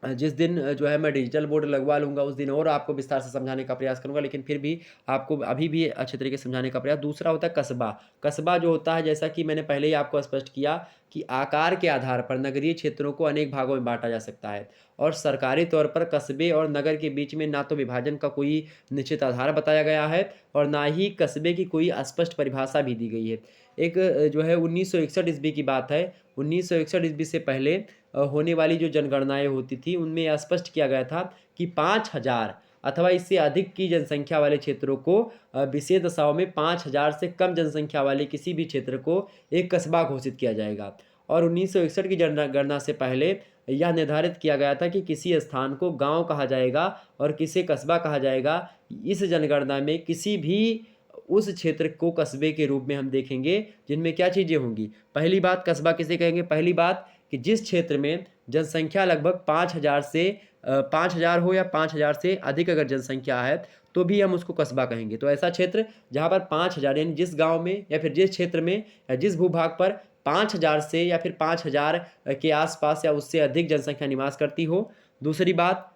जिस दिन जो है मैं डिजिटल बोर्ड लगवा लूँगा उस दिन और आपको विस्तार से समझाने का प्रयास करूँगा, लेकिन फिर भी आपको अभी भी अच्छे तरीके से समझाने का प्रयास। दूसरा होता है कस्बा। कस्बा जो होता है, जैसा कि मैंने पहले ही आपको स्पष्ट किया कि आकार के आधार पर नगरीय क्षेत्रों को अनेक भागों में बाँटा जा सकता है और सरकारी तौर पर कस्बे और नगर के बीच में ना तो विभाजन का कोई निश्चित आधार बताया गया है और ना ही कस्बे की कोई स्पष्ट परिभाषा भी दी गई है। एक जो है 1961 ईस्वी की बात है। 1961 ईस्वी से पहले होने वाली जो जनगणनाएँ होती थी, उनमें स्पष्ट किया गया था कि 5000 अथवा इससे अधिक की जनसंख्या वाले क्षेत्रों को विशेष दशाओं में 5000 से कम जनसंख्या वाले किसी भी क्षेत्र को एक कस्बा घोषित किया जाएगा। और 1961 की जनगणना से पहले यह निर्धारित किया गया था कि किसी स्थान को गाँव कहा जाएगा और किसे कस्बा कहा जाएगा। इस जनगणना में किसी भी उस क्षेत्र को कस्बे के रूप में हम देखेंगे, जिनमें क्या चीज़ें होंगी। पहली बात, कस्बा किसे कहेंगे? पहली बात कि जिस क्षेत्र में जनसंख्या लगभग 5,000 से 5,000 हो या 5,000 से अधिक अगर जनसंख्या है, तो भी हम उसको कस्बा कहेंगे। तो ऐसा क्षेत्र जहाँ पर 5,000 यानी जिस गाँव में या फिर जिस क्षेत्र में या जिस भूभाग पर 5,000 से या फिर 5,000 के आसपास या उससे अधिक जनसंख्या निवास करती हो। दूसरी बात,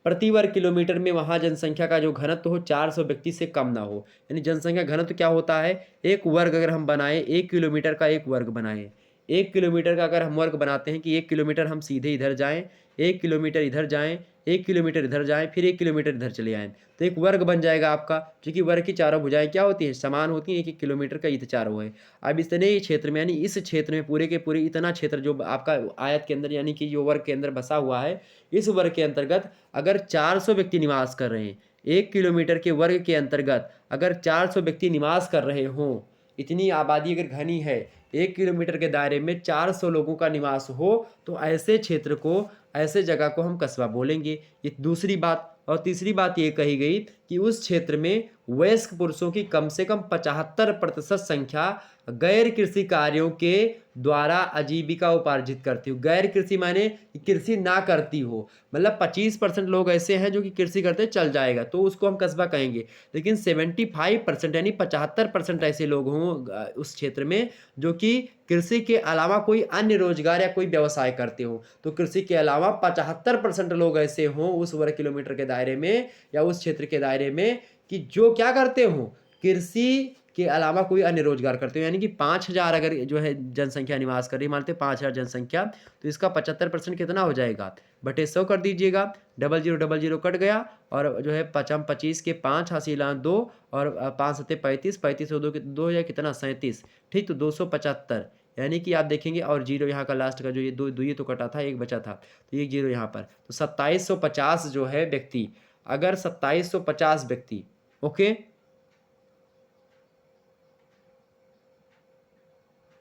प्रति वर्ग किलोमीटर में वहाँ जनसंख्या का जो घनत्व हो 400 व्यक्ति से कम ना हो। यानी जनसंख्या घनत्व क्या होता है? एक वर्ग अगर हम बनाएं, 1 किलोमीटर का एक वर्ग बनाएं, 1 किलोमीटर का अगर हम वर्ग बनाते हैं कि 1 किलोमीटर हम सीधे इधर जाएं, 1 किलोमीटर इधर जाएं, 1 किलोमीटर इधर जाएं, फिर 1 किलोमीटर इधर चले आएँ, तो एक वर्ग बन जाएगा आपका। क्योंकि वर्ग की चारों भुजाएं क्या होती हैं? समान होती हैं। 1-1 किलोमीटर का ये चारों है। अब इतने क्षेत्र में, यानी इस क्षेत्र में पूरे के पूरे इतना क्षेत्र जो आपका आयत के अंदर यानी कि जो वर्ग के अंदर बसा हुआ है, इस वर्ग के अंतर्गत अगर 400 व्यक्ति निवास कर रहे हैं, 1 किलोमीटर के वर्ग के अंतर्गत अगर 400 व्यक्ति निवास कर रहे हों, इतनी आबादी अगर घनी है, 1 किलोमीटर के दायरे में 400 लोगों का निवास हो, तो ऐसे क्षेत्र को, ऐसे जगह को हम कस्बा बोलेंगे। ये दूसरी बात। और तीसरी बात ये कही गई कि उस क्षेत्र में वयस्क पुरुषों की कम से कम 75% संख्या गैर कृषि कार्यों के द्वारा आजीविका उपार्जित करती हो। गैर कृषि माने कि कृषि ना करती हो, मतलब 25% लोग ऐसे हैं जो कि कृषि करते चल जाएगा, तो उसको हम कस्बा कहेंगे। लेकिन 75% यानी 75% ऐसे लोग हों उस क्षेत्र में जो कि कृषि के अलावा कोई अन्य रोजगार या कोई व्यवसाय करते हो। तो कृषि के अलावा 75% लोग ऐसे हों उस वर्ग किलोमीटर के दायरे में या उस क्षेत्र के दायरे में कि जो क्या करते हो? कृषि के अलावा कोई अन्य रोजगार करते हो। यानी कि 5,000 अगर जो है जनसंख्या निवास कर रही है, मानते हैं 5,000 जनसंख्या, तो इसका 75% कितना हो जाएगा? बटे 100 कर दीजिएगा। 0000 कट गया और जो है 25 के 5 हासिल 2 और 5 सत्ते 35, 35 और 2 या कितना 37, ठीक। तो 275 यानी कि आप देखेंगे और जीरो यहाँ का लास्ट का जो ये दो ये तो कटा था, एक बचा था, तो ये जीरो यहाँ पर, तो 2750 जो है व्यक्ति, अगर 2750 व्यक्ति, ओके,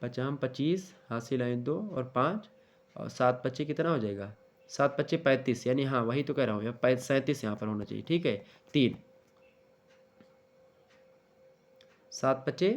25 हासिल आए 2 और 5 और 7 बच्चे कितना हो जाएगा? 7 बच्चे 35, यानी हाँ वही तो कह रहा हूँ, 37 यहाँ पर होना चाहिए, ठीक है। 3 7 बच्चे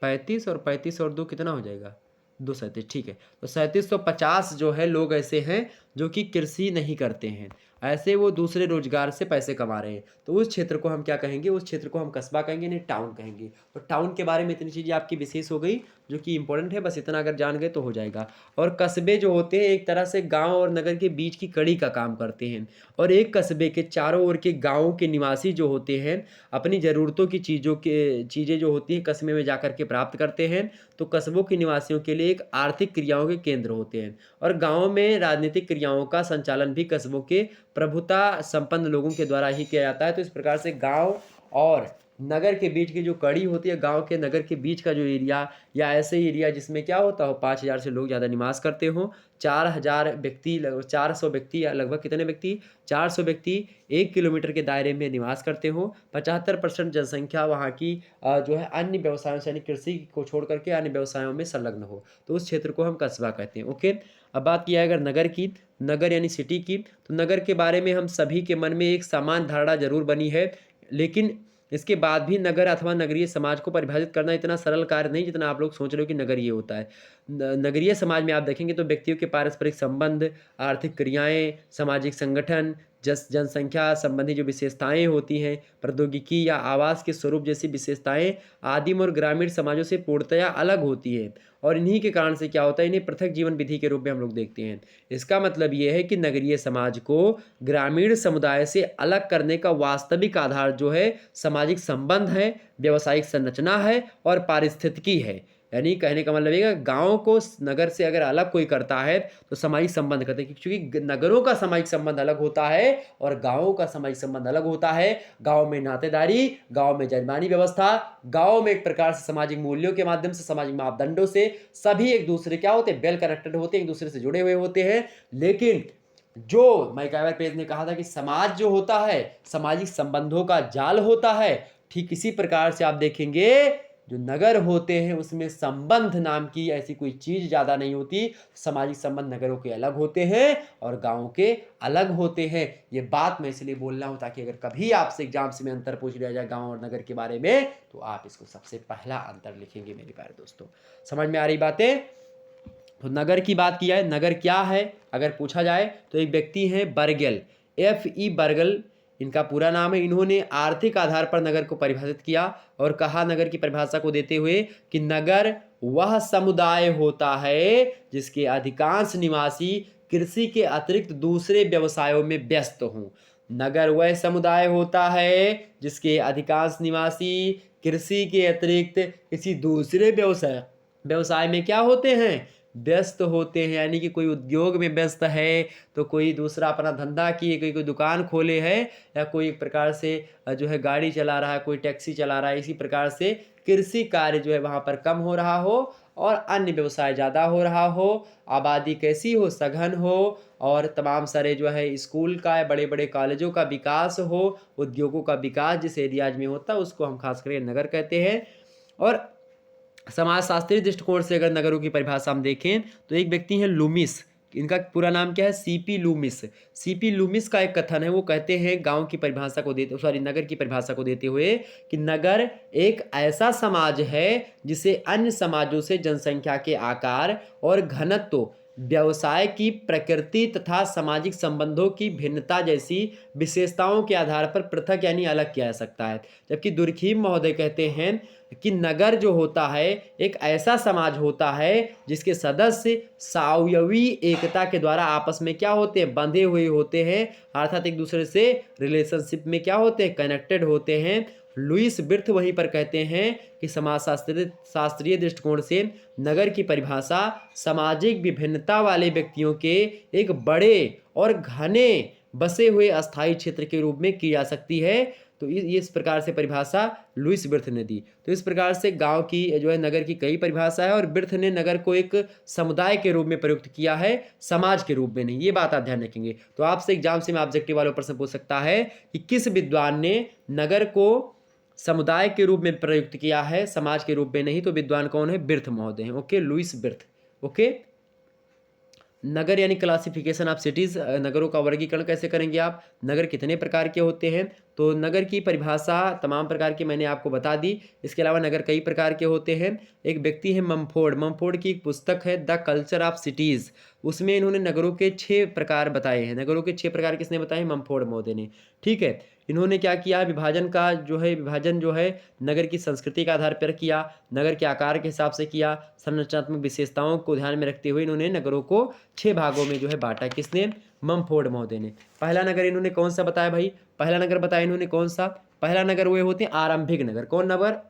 35 और 35 और 2 कितना हो जाएगा? 237, ठीक है। तो 3750 जो है लोग ऐसे हैं जो कि कृषि नहीं करते हैं, ऐसे वो दूसरे रोजगार से पैसे कमा रहे हैं। तो उस क्षेत्र को हम क्या कहेंगे? उस क्षेत्र को हम कस्बा कहेंगे, नहीं टाउन कहेंगे। तो टाउन के बारे में इतनी चीज़ें आपकी विशेष हो गई जो कि इंपॉर्टेंट है, बस इतना अगर जान गए तो हो जाएगा। और कस्बे जो होते हैं एक तरह से गांव और नगर के बीच की कड़ी का काम करते हैं, और एक कस्बे के चारों ओर के गाँवों के निवासी जो होते हैं अपनी ज़रूरतों की चीज़ें जो होती हैं कस्बे में जाकर के प्राप्त करते हैं। तो कस्बों के निवासियों के लिए एक आर्थिक क्रियाओं के केंद्र होते हैं, और गाँव में राजनीतिक क्रियाओं का संचालन भी कस्बों के प्रभुता संपन्न लोगों के द्वारा ही किया जाता है। तो इस प्रकार से गाँव और नगर के बीच की जो कड़ी होती है, गांव के नगर के बीच का जो एरिया, या ऐसे एरिया जिसमें क्या होता हो 5,000 से लोग ज़्यादा निवास करते हो, 4,000 व्यक्ति, 400 व्यक्ति या लगभग कितने व्यक्ति? 400 व्यक्ति 1 किलोमीटर के दायरे में निवास करते हो। 75% जनसंख्या वहाँ की जो है अन्य व्यवसायों से, यानी कृषि को छोड़ करके अन्य व्यवसायों में संलग्न हो, तो उस क्षेत्र को हम कस्बा कहते हैं। ओके, अब बात किया है अगर नगर की, नगर यानी सिटी की, तो नगर के बारे में हम सभी के मन में एक समान धारणा जरूर बनी है, लेकिन इसके बाद भी नगर अथवा नगरीय समाज को परिभाषित करना इतना सरल कार्य नहीं जितना आप लोग सोच रहे हो कि नगरीय होता है। नगरीय समाज में आप देखेंगे तो व्यक्तियों के पारस्परिक संबंध, आर्थिक क्रियाएं, सामाजिक संगठन, जनसंख्या संबंधी जो विशेषताएं होती हैं, प्रौद्योगिकी या आवास के स्वरूप जैसी विशेषताएं आदिम और ग्रामीण समाजों से पूर्णतया अलग होती है, और इन्हीं के कारण से क्या होता है, इन्हें पृथक जीवन विधि के रूप में हम लोग देखते हैं। इसका मतलब ये है कि नगरीय समाज को ग्रामीण समुदाय से अलग करने का वास्तविक आधार जो है सामाजिक संबंध है, व्यावसायिक संरचना है और पारिस्थितिकी है। यानी कहने का मतलब ये गांव को नगर से अगर अलग कोई करता है तो सामाजिक संबंध करते हैं, क्योंकि नगरों का सामाजिक संबंध अलग होता है और गांवों का सामाजिक संबंध अलग होता है। गांव में नातेदारी, गांव में जजमानी व्यवस्था, गांव में एक प्रकार से सामाजिक मूल्यों के माध्यम से, सामाजिक मापदंडों से सभी एक दूसरे क्या होते हैं, वेल कनेक्टेड होते हैं, एक दूसरे से जुड़े हुए होते हैं। लेकिन जो मैकआवर पेज ने कहा था कि समाज जो होता है सामाजिक संबंधों का जाल होता है, ठीक इसी प्रकार से आप देखेंगे जो नगर होते हैं उसमें संबंध नाम की ऐसी कोई चीज़ ज़्यादा नहीं होती। सामाजिक संबंध नगरों के अलग होते हैं और गाँव के अलग होते हैं। ये बात मैं इसलिए बोल रहा हूँ ताकि अगर कभी आपसे एग्जाम्स में अंतर पूछ लिया जाए गाँव और नगर के बारे में तो आप इसको सबसे पहला अंतर लिखेंगे मेरे प्यारे दोस्तों। समझ में आ रही बातें? तो नगर की बात किया है, नगर क्या है अगर पूछा जाए तो एक व्यक्ति है बर्गेल, F.E. बर्गल इनका पूरा नाम है। इन्होंने आर्थिक आधार पर नगर को परिभाषित किया और कहा नगर की परिभाषा को देते हुए कि नगर वह समुदाय होता है जिसके अधिकांश निवासी कृषि के अतिरिक्त दूसरे व्यवसायों में व्यस्त हों। नगर वह समुदाय होता है जिसके अधिकांश निवासी कृषि के अतिरिक्त किसी दूसरे व्यवसाय में क्या होते हैं? व्यस्त होते हैं। यानी कि कोई उद्योग में व्यस्त है तो कोई दूसरा अपना धंधा किए, कोई दुकान खोले है या कोई एक प्रकार से जो है गाड़ी चला रहा है, कोई टैक्सी चला रहा है। इसी प्रकार से कृषि कार्य जो है वहाँ पर कम हो रहा हो और अन्य व्यवसाय ज़्यादा हो रहा हो, आबादी कैसी हो? सघन हो और तमाम सारे जो है स्कूल का या बड़े बड़े कॉलेजों का विकास हो, उद्योगों का विकास जिस एरियाज में होता है उसको हम खास करके नगर कहते हैं। और समाजशास्त्रीय दृष्टिकोण से अगर नगरों की परिभाषा हम देखें तो एक व्यक्ति हैं लूमिस, इनका पूरा नाम क्या है? CP Lumix. सीपी लूमिस का एक कथन है, वो कहते हैं गांव की परिभाषा को देते नगर की परिभाषा को देते हुए कि नगर एक ऐसा समाज है जिसे अन्य समाजों से जनसंख्या के आकार और घनत्व, व्यवसाय की प्रकृति तथा सामाजिक संबंधों की भिन्नता जैसी विशेषताओं के आधार पर पृथक यानी अलग किया जा सकता है। जबकि दुर्खीम महोदय कहते हैं कि नगर जो होता है एक ऐसा समाज होता है जिसके सदस्य सावयवी एकता के द्वारा आपस में क्या होते हैं? बंधे हुए होते हैं, अर्थात एक दूसरे से रिलेशनशिप में क्या होते हैं? कनेक्टेड होते हैं। लुईस बिर्थ वहीं पर कहते हैं कि शास्त्रीय दृष्टिकोण से नगर की परिभाषा सामाजिक विभिन्नता वाले व्यक्तियों के एक बड़े और घने बसे हुए अस्थायी क्षेत्र के रूप में की जा सकती है। तो इस प्रकार से परिभाषा लुईस बिर्थ ने दी। तो इस प्रकार से गांव की जो है नगर की कई परिभाषा है और बिर्थ ने नगर को एक समुदाय के रूप में प्रयुक्त किया है, समाज के रूप में नहीं। ये बात आप ध्यान रखेंगे। तो आपसे एग्जाम से में ऑब्जेक्टिव वाला प्रश्न पूछ सकता है कि किस विद्वान ने नगर को समुदाय के रूप में प्रयुक्त किया है, समाज के रूप में नहीं। तो विद्वान कौन है? बिर्थ महोदय हैं। Okay, Louis Wirth. ओके, नगर यानी क्लासिफिकेशन ऑफ सिटीज, नगरों का वर्गीकरण कैसे करेंगे आप? नगर कितने प्रकार के होते हैं? तो नगर की परिभाषा तमाम प्रकार की मैंने आपको बता दी। इसके अलावा नगर कई प्रकार के होते हैं। एक व्यक्ति है मम्फोर्ड की एक पुस्तक है द कल्चर ऑफ सिटीज़, उसमें इन्होंने नगरों के 6 प्रकार बताए हैं। नगरों के 6 प्रकार किसने बताए? मम्फोर्ड महोदय ने। ठीक है, इन्होंने क्या किया? विभाजन जो है नगर की संस्कृति के आधार पर किया, नगर के आकार के हिसाब से किया, संरचनात्मक विशेषताओं को ध्यान में रखते हुए इन्होंने नगरों को 6 भागों में जो है बांटा। किसने? मम्फोर्ड महोदय ने। पहला नगर इन्होंने कौन सा बताया भाई? पहला नगर बताया इन्होंने कौन सा? पहला नगर वो होते हैं आरंभिक नगर। कौन नगर?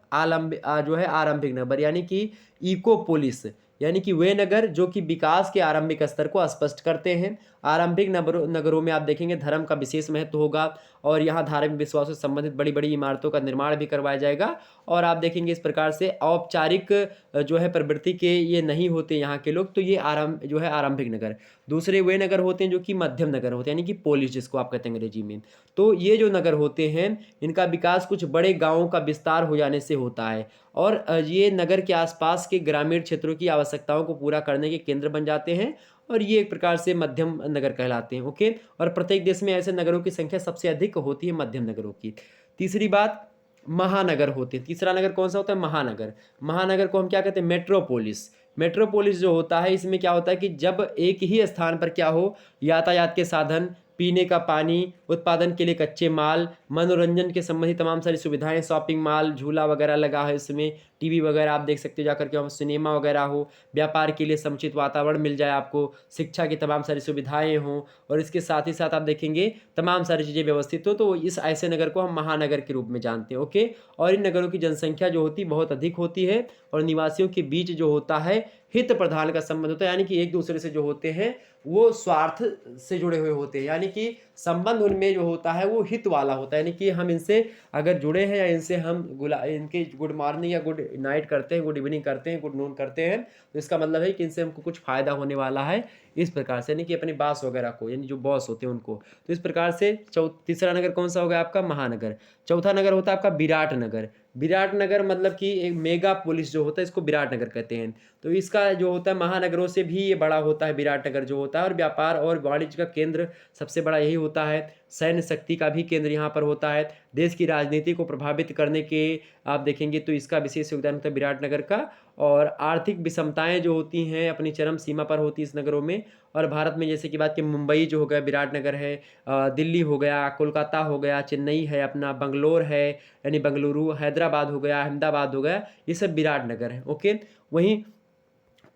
जो है आरंभिक नगर, यानी कि इकोपोलिस, यानी कि वे नगर जो कि विकास के आरंभिक स्तर को स्पष्ट करते हैं। आरंभिक नगरों में आप देखेंगे धर्म का विशेष महत्व होगा और यहाँ धार्मिक विश्वासों से संबंधित बड़ी बड़ी इमारतों का निर्माण भी करवाया जाएगा। और आप देखेंगे इस प्रकार से औपचारिक जो है प्रवृत्ति के ये नहीं होते यहाँ के लोग। तो ये आरंभिक नगर। दूसरे वे नगर होते हैं जो कि मध्यम नगर होते हैं, यानी कि पोलिस जिसको आप कहते हैं अंग्रेजी में। तो ये जो नगर होते हैं इनका विकास कुछ बड़े गाँवों का विस्तार हो जाने से होता है और ये नगर के आसपास के ग्रामीण क्षेत्रों की आवश्यकताओं को पूरा करने के केंद्र बन जाते हैं और ये एक प्रकार से मध्यम नगर कहलाते हैं। ओके, और प्रत्येक देश में ऐसे नगरों की संख्या सबसे अधिक होती है मध्यम नगरों की। तीसरी बात, महानगर होते हैं। तीसरा नगर कौन सा होता है? महानगर। महानगर को हम क्या कहते हैं? मेट्रोपोलिस। मेट्रोपोलिस जो होता है इसमें क्या होता है कि जब एक ही स्थान पर क्या हो, यातायात के साधन, पीने का पानी, उत्पादन के लिए कच्चे माल, मनोरंजन के संबंधी तमाम सारी सुविधाएं, शॉपिंग मॉल, झूला वगैरह लगा है इसमें, टीवी वगैरह आप देख सकते हो जाकर के, सिनेमा वगैरह हो, व्यापार के लिए समुचित वातावरण मिल जाए आपको, शिक्षा की तमाम सारी सुविधाएं हों और इसके साथ ही साथ आप देखेंगे तमाम सारी चीज़ें व्यवस्थित हो। तो इस ऐसे नगर को हम महानगर के रूप में जानते हैं। ओके, और इन नगरों की जनसंख्या जो होती है बहुत अधिक होती है और निवासियों के बीच जो होता है हित प्रधान का संबंध होता है, यानी कि एक दूसरे से जो होते हैं वो स्वार्थ से जुड़े हुए होते हैं, यानी कि संबंध उनमें जो होता है वो हित वाला होता है। यानी कि हम इनसे अगर जुड़े हैं या इनसे हम इनके गुड मॉर्निंग या गुड नाइट करते हैं, गुड इवनिंग करते हैं, गुड नून करते हैं, तो इसका मतलब है कि इनसे हमको कुछ फायदा होने वाला है। इस प्रकार से, यानी कि अपने बॉस वगैरह को, यानी जो बॉस होते हैं उनको। तो इस प्रकार से तीसरा नगर कौन सा होगा आपका? महानगर। चौथा नगर होता है आपका विराट नगर। विराटनगर मतलब कि एक मेगा पोलिस जो होता है इसको विराटनगर कहते हैं। तो इसका जो होता है महानगरों से भी ये बड़ा होता है विराटनगर जो होता है, और व्यापार और वाणिज्य का केंद्र सबसे बड़ा यही होता है। सैन्य शक्ति का भी केंद्र यहाँ पर होता है। देश की राजनीति को प्रभावित करने के आप देखेंगे तो इसका विशेष योगदान होता है विराटनगर का। और आर्थिक विषमताएँ जो होती हैं अपनी चरम सीमा पर होती है इस नगरों में। और भारत में जैसे कि बात की मुंबई जो हो गया विराटनगर है, दिल्ली हो गया, कोलकाता हो गया, चेन्नई है, अपना बंगलोर है यानी बेंगलुरु, हैदराबाद हो गया, अहमदाबाद हो गया, ये सब विराटनगर है। ओके, वहीं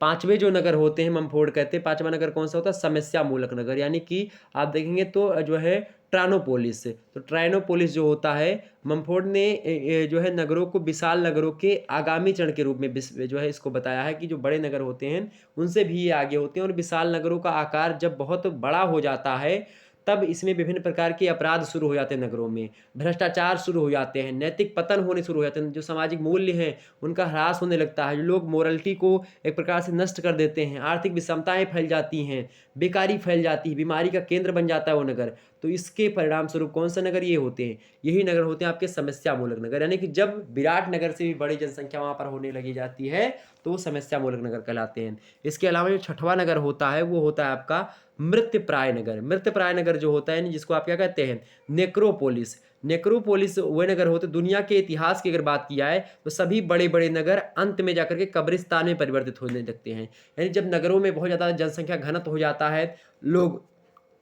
पाँचवें जो नगर होते हैं मम्फोर्ड कहते हैं। पाँचवां नगर कौन सा होता है? समस्या मूलक नगर, यानी कि आप देखेंगे तो जो है ट्रानोपोलिस। तो ट्राइनोपोलिस जो होता है, मम्फोर्ड ने जो है नगरों को विशाल नगरों के आगामी चरण के रूप में जो है इसको बताया है कि जो बड़े नगर होते हैं उनसे भी ये आगे होते हैं, और विशाल नगरों का आकार जब बहुत बड़ा हो जाता है तब इसमें विभिन्न प्रकार के अपराध शुरू हो जाते हैं नगरों में, भ्रष्टाचार शुरू हो जाते हैं, नैतिक पतन होने शुरू हो जाते हैं, जो सामाजिक मूल्य हैं उनका ह्रास होने लगता है, जो लोग मोरलिटी को एक प्रकार से नष्ट कर देते हैं, आर्थिक विषमताएं फैल जाती हैं, बेकारी फैल जाती है, बीमारी का केंद्र बन जाता है वो नगर। तो इसके परिणाम स्वरूप कौन सा नगर ये होते हैं? यही नगर होते हैं आपके समस्या मूलक नगर, यानी कि जब विराट नगर से भी बड़ी जनसंख्या वहाँ पर होने लगी जाती है तो वो समस्या मूलक नगर कहलाते हैं। इसके अलावा जो छठवां नगर होता है वो होता है आपका मृत्यप्राय नगर। मृत्यप्राय नगर जो होता है जिसको आप क्या कहते हैं? नेक्रोपोलिस। नेक्रोपोलिस वह नगर होते, दुनिया के इतिहास की अगर बात की जाए तो सभी बड़े बड़े नगर अंत में जाकर के कब्रिस्तान में परिवर्तित होने लगते हैं। यानी जब नगरों में बहुत ज़्यादा जनसंख्या घनत्व हो जाता है, लोग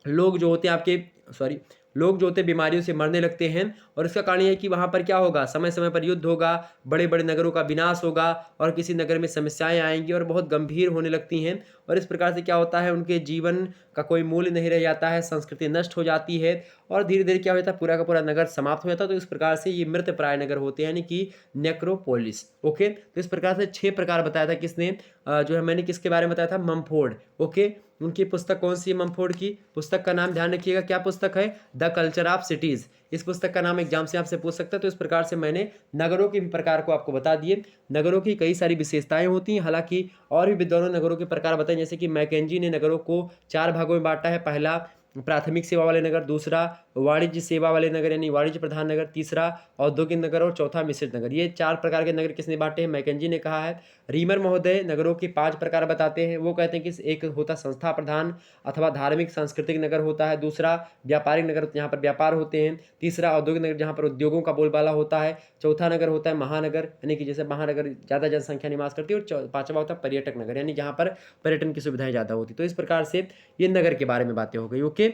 लोग जो होते हैं आपके सॉरी लोग जो होते हैं बीमारियों से मरने लगते हैं, और इसका कारण ये है कि वहाँ पर क्या होगा? समय समय पर युद्ध होगा, बड़े बड़े नगरों का विनाश होगा, और किसी नगर में समस्याएं आएंगी और बहुत गंभीर होने लगती हैं, और इस प्रकार से क्या होता है उनके जीवन का कोई मूल्य नहीं रह जाता है, संस्कृति नष्ट हो जाती है, और धीरे धीरे क्या हो जाता है पूरा का पूरा नगर समाप्त हो जाता है। तो इस प्रकार से ये मृतप्राय नगर होते हैं, यानी कि नेक्रोपोलिस। ओके, तो इस प्रकार से 6 प्रकार बताया था किसने? जो है मैंने किसके बारे में बताया था? मम्फोर्ड। ओके, उनकी पुस्तक कौन सी है? मम्फोर्ड की पुस्तक का नाम ध्यान रखिएगा, क्या पुस्तक है? The culture of cities. इस पुस्तक का नाम एग्जाम से आपसे पूछ सकता है। तो इस प्रकार से मैंने नगरों के भी प्रकार को आपको बता दिए। नगरों की कई सारी विशेषताएं होती हैं, हालांकि और भी विद्वानों ने नगरों के प्रकार बताए, जैसे कि मैकेंजी ने नगरों को 4 भागों में बांटा है। पहला प्राथमिक सेवा वाले नगर, दूसरा वाणिज्य सेवा वाले नगर यानी वाणिज्य प्रधान नगर, तीसरा औद्योगिक नगर, और चौथा मिश्रित नगर। ये 4 प्रकार के नगर किसने बांटे हैं? मैकेंजी ने कहा है। रीमर महोदय नगरों के 5 प्रकार बताते हैं। वो कहते हैं कि एक होता संस्था प्रधान अथवा धार्मिक सांस्कृतिक नगर होता है, दूसरा व्यापारिक नगर जहाँ पर व्यापार होते हैं, तीसरा औद्योगिक नगर जहाँ पर उद्योगों का बोलबाला होता है, चौथा नगर होता है महानगर यानी कि जैसे महानगर ज़्यादा जनसंख्या निवास करती है, और पांचवा होता है पर्यटक नगर यानी जहाँ पर पर्यटन की सुविधाएं ज़्यादा होती। तो इस प्रकार से ये नगर के बारे में बातें हो गई। ओके,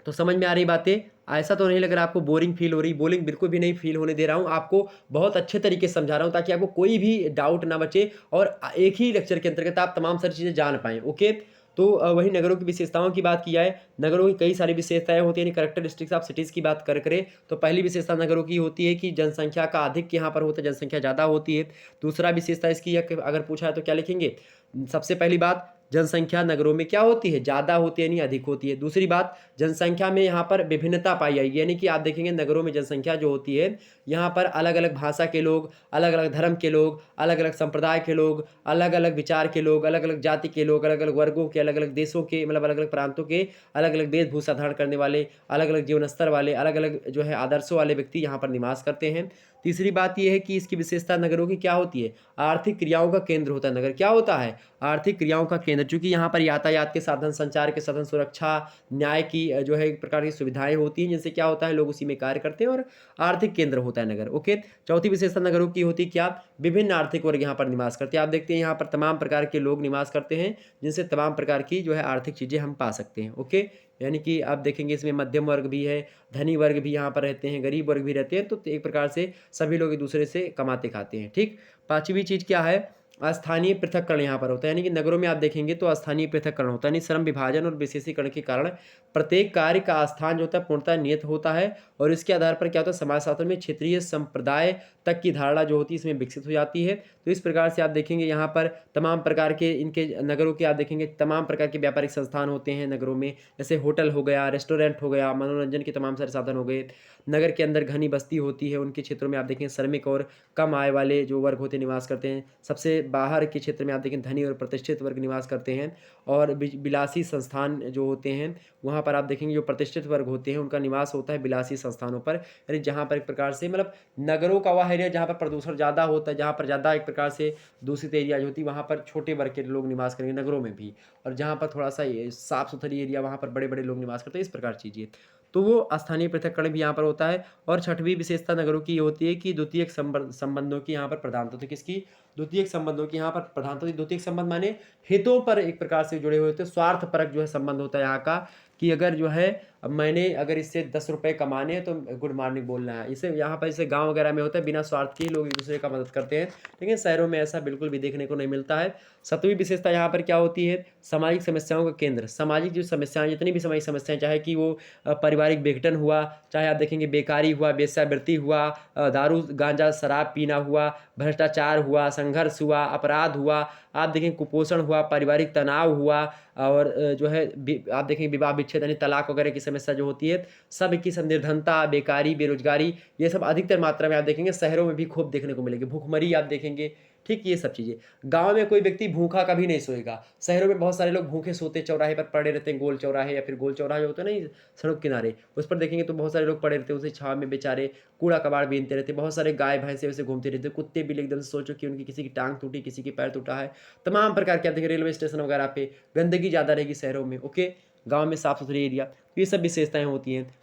तो समझ में आ रही बातें? ऐसा तो नहीं लग रहा आपको बोरिंग फील हो रही? बोरिंग बिल्कुल भी नहीं फील होने दे रहा हूँ, आपको बहुत अच्छे तरीके से समझा रहा हूँ ताकि आपको कोई भी डाउट ना बचे, और एक ही लेक्चर के अंतर्गत आप तमाम सारी चीज़ें जान पाएँ। ओके, तो वही नगरों की विशेषताओं की बात की जाए, नगरों की कई सारी विशेषताएं होती हैं, यानी कैरेक्टरिस्टिक्स ऑफ सिटीज़ की बात करें तो पहली विशेषता नगरों की होती है कि जनसंख्या का अधिक यहाँ पर होता है, जनसंख्या ज़्यादा होती है। दूसरा विशेषता इसकी है कि अगर पूछा है तो क्या लिखेंगे? सबसे पहली बात, जनसंख्या नगरों में क्या होती है? ज़्यादा होती है यानी अधिक होती है। दूसरी बात, जनसंख्या में यहाँ पर विभिन्नता पाई जाएगी, यानी कि आप देखेंगे नगरों में जनसंख्या जो होती है यहाँ पर अलग अलग भाषा के लोग, अलग अलग धर्म के लोग, अलग अलग संप्रदाय के लोग, अलग अलग विचार के लोग, अलग अलग जाति के लोग, अलग अलग वर्गों के, अलग अलग देशों के, मतलब अलग अलग प्रांतों के, अलग अलग वेशभूषा धारण करने वाले, अलग अलग जीवन स्तर वाले, अलग अलग जो है आदर्शों वाले व्यक्ति यहाँ पर निवास करते हैं। तीसरी बात यह है कि इसकी विशेषता नगरों की क्या होती है? आर्थिक क्रियाओं का केंद्र होता है नगर। क्या होता है? आर्थिक क्रियाओं का केंद्र, चूंकि यहाँ पर यातायात के साधन, संचार के साधन, सुरक्षा, न्याय की जो है एक प्रकार की सुविधाएं होती हैं, जिनसे क्या होता है लोग उसी में कार्य करते हैं, और आर्थिक केंद्र होता है नगर। ओके, चौथी विशेषता नगरों की होती है क्या? विभिन्न आर्थिक वर्ग यहाँ पर निवास करते हैं। आप देखते हैं यहाँ पर तमाम प्रकार के लोग निवास करते हैं, जिनसे तमाम प्रकार की जो है आर्थिक चीज़ें हम पा सकते हैं। ओके, यानी कि आप देखेंगे इसमें मध्यम वर्ग भी है, धनी वर्ग भी यहाँ पर रहते हैं, गरीब वर्ग भी रहते हैं, तो एक प्रकार से सभी लोग एक दूसरे से कमाते खाते हैं। ठीक, पांचवी चीज़ क्या है? स्थानीय पृथक्करण यहाँ पर होता है, यानी कि नगरों में आप देखेंगे तो स्थानीय पृथक्करण होता है, यानी श्रम विभाजन और विशेषीकरण के कारण प्रत्येक कार्य का स्थान जो होता है पूर्णतः नियत होता है, और इसके आधार पर क्या होता है समाजशास्त्र में क्षेत्रीय संप्रदाय तक की धारणा जो होती है इसमें विकसित हो जाती है। तो इस प्रकार से आप देखेंगे यहाँ पर तमाम प्रकार के इनके नगरों के आप देखेंगे तमाम प्रकार के व्यापारिक संस्थान होते हैं नगरों में, जैसे होटल हो गया, रेस्टोरेंट हो गया, मनोरंजन के तमाम सारे साधन हो गए। नगर के अंदर घनी बस्ती होती है, उनके क्षेत्रों में आप देखें श्रमिक और कम आय वाले जो वर्ग होते हैं निवास करते हैं। सबसे बाहर के क्षेत्र में आप देखें धनी और प्रतिष्ठित वर्ग निवास करते हैं, और विलासी संस्थान जो होते हैं वहाँ पर आप देखेंगे जो प्रतिष्ठित वर्ग होते हैं उनका निवास होता है विलासी संस्थानों पर, यानी जहाँ पर एक प्रकार से मतलब नगरों का वह एरिया जहाँ पर प्रदूषण ज़्यादा होता है, जहाँ पर ज़्यादा एक प्रकार से दूषित एरिया जो होती है वहाँ पर छोटे वर्ग के लोग निवास करेंगे नगरों में भी, और जहाँ पर थोड़ा सा साफ सुथरी एरिया वहाँ पर बड़े बड़े लोग निवास करते हैं, इस प्रकार चीज़ें। तो वो स्थानीय पृथक्करण भी यहाँ पर होता है। और छठवीं विशेषता नगरों की ये होती है कि द्वितीयक संबंधों की यहाँ पर प्रधानता होती है। किसकी? द्वितीयक संबंधों की यहाँ पर प्रधानता होती है। द्वितीयक संबंध माने हितों पर एक प्रकार से जुड़े हुए होते हैं, स्वार्थपरक जो है संबंध होता है यहाँ का, कि अगर जो है अब मैंने अगर इससे 10 रुपये कमाने हैं तो गुड मॉर्निंग बोलना है, इसे यहाँ पर जैसे गाँव वगैरह में होता है बिना स्वार्थ के ही लोग एक दूसरे का मदद करते हैं, लेकिन शहरों में ऐसा बिल्कुल भी देखने को नहीं मिलता है। सातवीं विशेषता यहाँ पर क्या होती है? सामाजिक समस्याओं का केंद्र। सामाजिक जो समस्याएं, जितनी भी सामाजिक समस्याएं, चाहे कि वो पारिवारिक विघटन हुआ, चाहे आप देखेंगे बेकारी हुआ, वेश्यावृत्ति हुआ, दारू गांजा शराब पीना हुआ, भ्रष्टाचार हुआ, संघर्ष हुआ, अपराध हुआ, आप देखें कुपोषण हुआ, पारिवारिक तनाव हुआ, और जो है आप देखेंगे विवाह विच्छेद यानी तलाक वगैरह की समस्या जो होती है, सब की सब निर्धनता, बेकारी, बेरोजगारी, ये सब अधिकतर मात्रा में आप देखेंगे शहरों में भी खूब देखने को मिलेगी। भूखमरी आप देखेंगे, ठीक, ये सब चीज़ें। गाँव में कोई व्यक्ति भूखा कभी नहीं सोएगा। शहरों में बहुत सारे लोग भूखे सोते चौराहे पर पड़े रहते हैं, गोल चौराहे या फिर गोल चौराहे होते हैं नहीं सड़क किनारे, उस पर देखेंगे तो बहुत सारे लोग पड़े रहते हैं, उसी छाँव में बेचारे कूड़ा कबाड़ बीनते रहते हैं। बहुत सारे गाय भैंसे वैसे घूमते रहते हैं, कुत्ते बिल्ली एकदम से सोचो कि उनकी किसी की टांग टूटी, किसी की पैर टूटा है, तमाम प्रकार के आप देखें रेलवे स्टेशन वगैरह पे गंदगी ज़्यादा रहेगी शहरों में, ओके। गाँव में साफ सुथरी एरिया, तो ये सब विशेषताएँ होती हैं।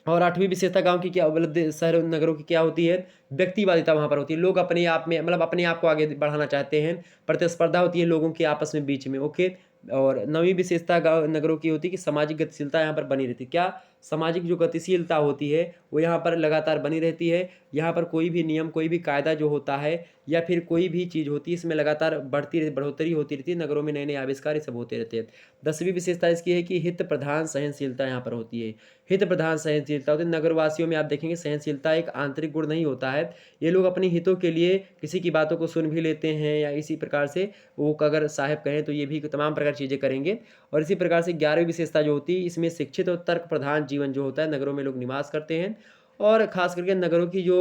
और आठवीं विशेषता गाँव की क्या मतलब शहर नगरों की क्या होती है? व्यक्तिवादिता वहाँ पर होती है। लोग अपने आप में मतलब अपने आप को आगे बढ़ाना चाहते हैं, प्रतिस्पर्धा होती है लोगों के आपस में बीच में, ओके। और नवीं विशेषता गाँव नगरों की होती है कि सामाजिक गतिशीलता यहाँ पर बनी रहती है। क्या? सामाजिक जो गतिशीलता होती है वो यहाँ पर लगातार बनी रहती है। यहाँ पर कोई भी नियम, कोई भी कायदा जो होता है या फिर कोई भी चीज़ होती है, इसमें लगातार बढ़ोतरी होती रहती है। नगरों में नए-नए आविष्कार ये सब होते रहते हैं। 10वीं विशेषता इसकी है कि हित प्रधान सहनशीलता यहाँ पर होती है। हित प्रधान सहनशीलता होती है। नगरवासियों में आप देखेंगे सहनशीलता एक आंतरिक गुण नहीं होता है। ये लोग अपने हितों के लिए किसी की बातों को सुन भी लेते हैं, या इसी प्रकार से वो अगर साहब कहें तो ये भी तमाम प्रकार की चीज़ें करेंगे। और इसी प्रकार से 11वीं विशेषता जो होती है, इसमें शिक्षित और तर्क प्रधान जीवन जो होता है नगरों में लोग निवास करते हैं। और ख़ास करके नगरों की जो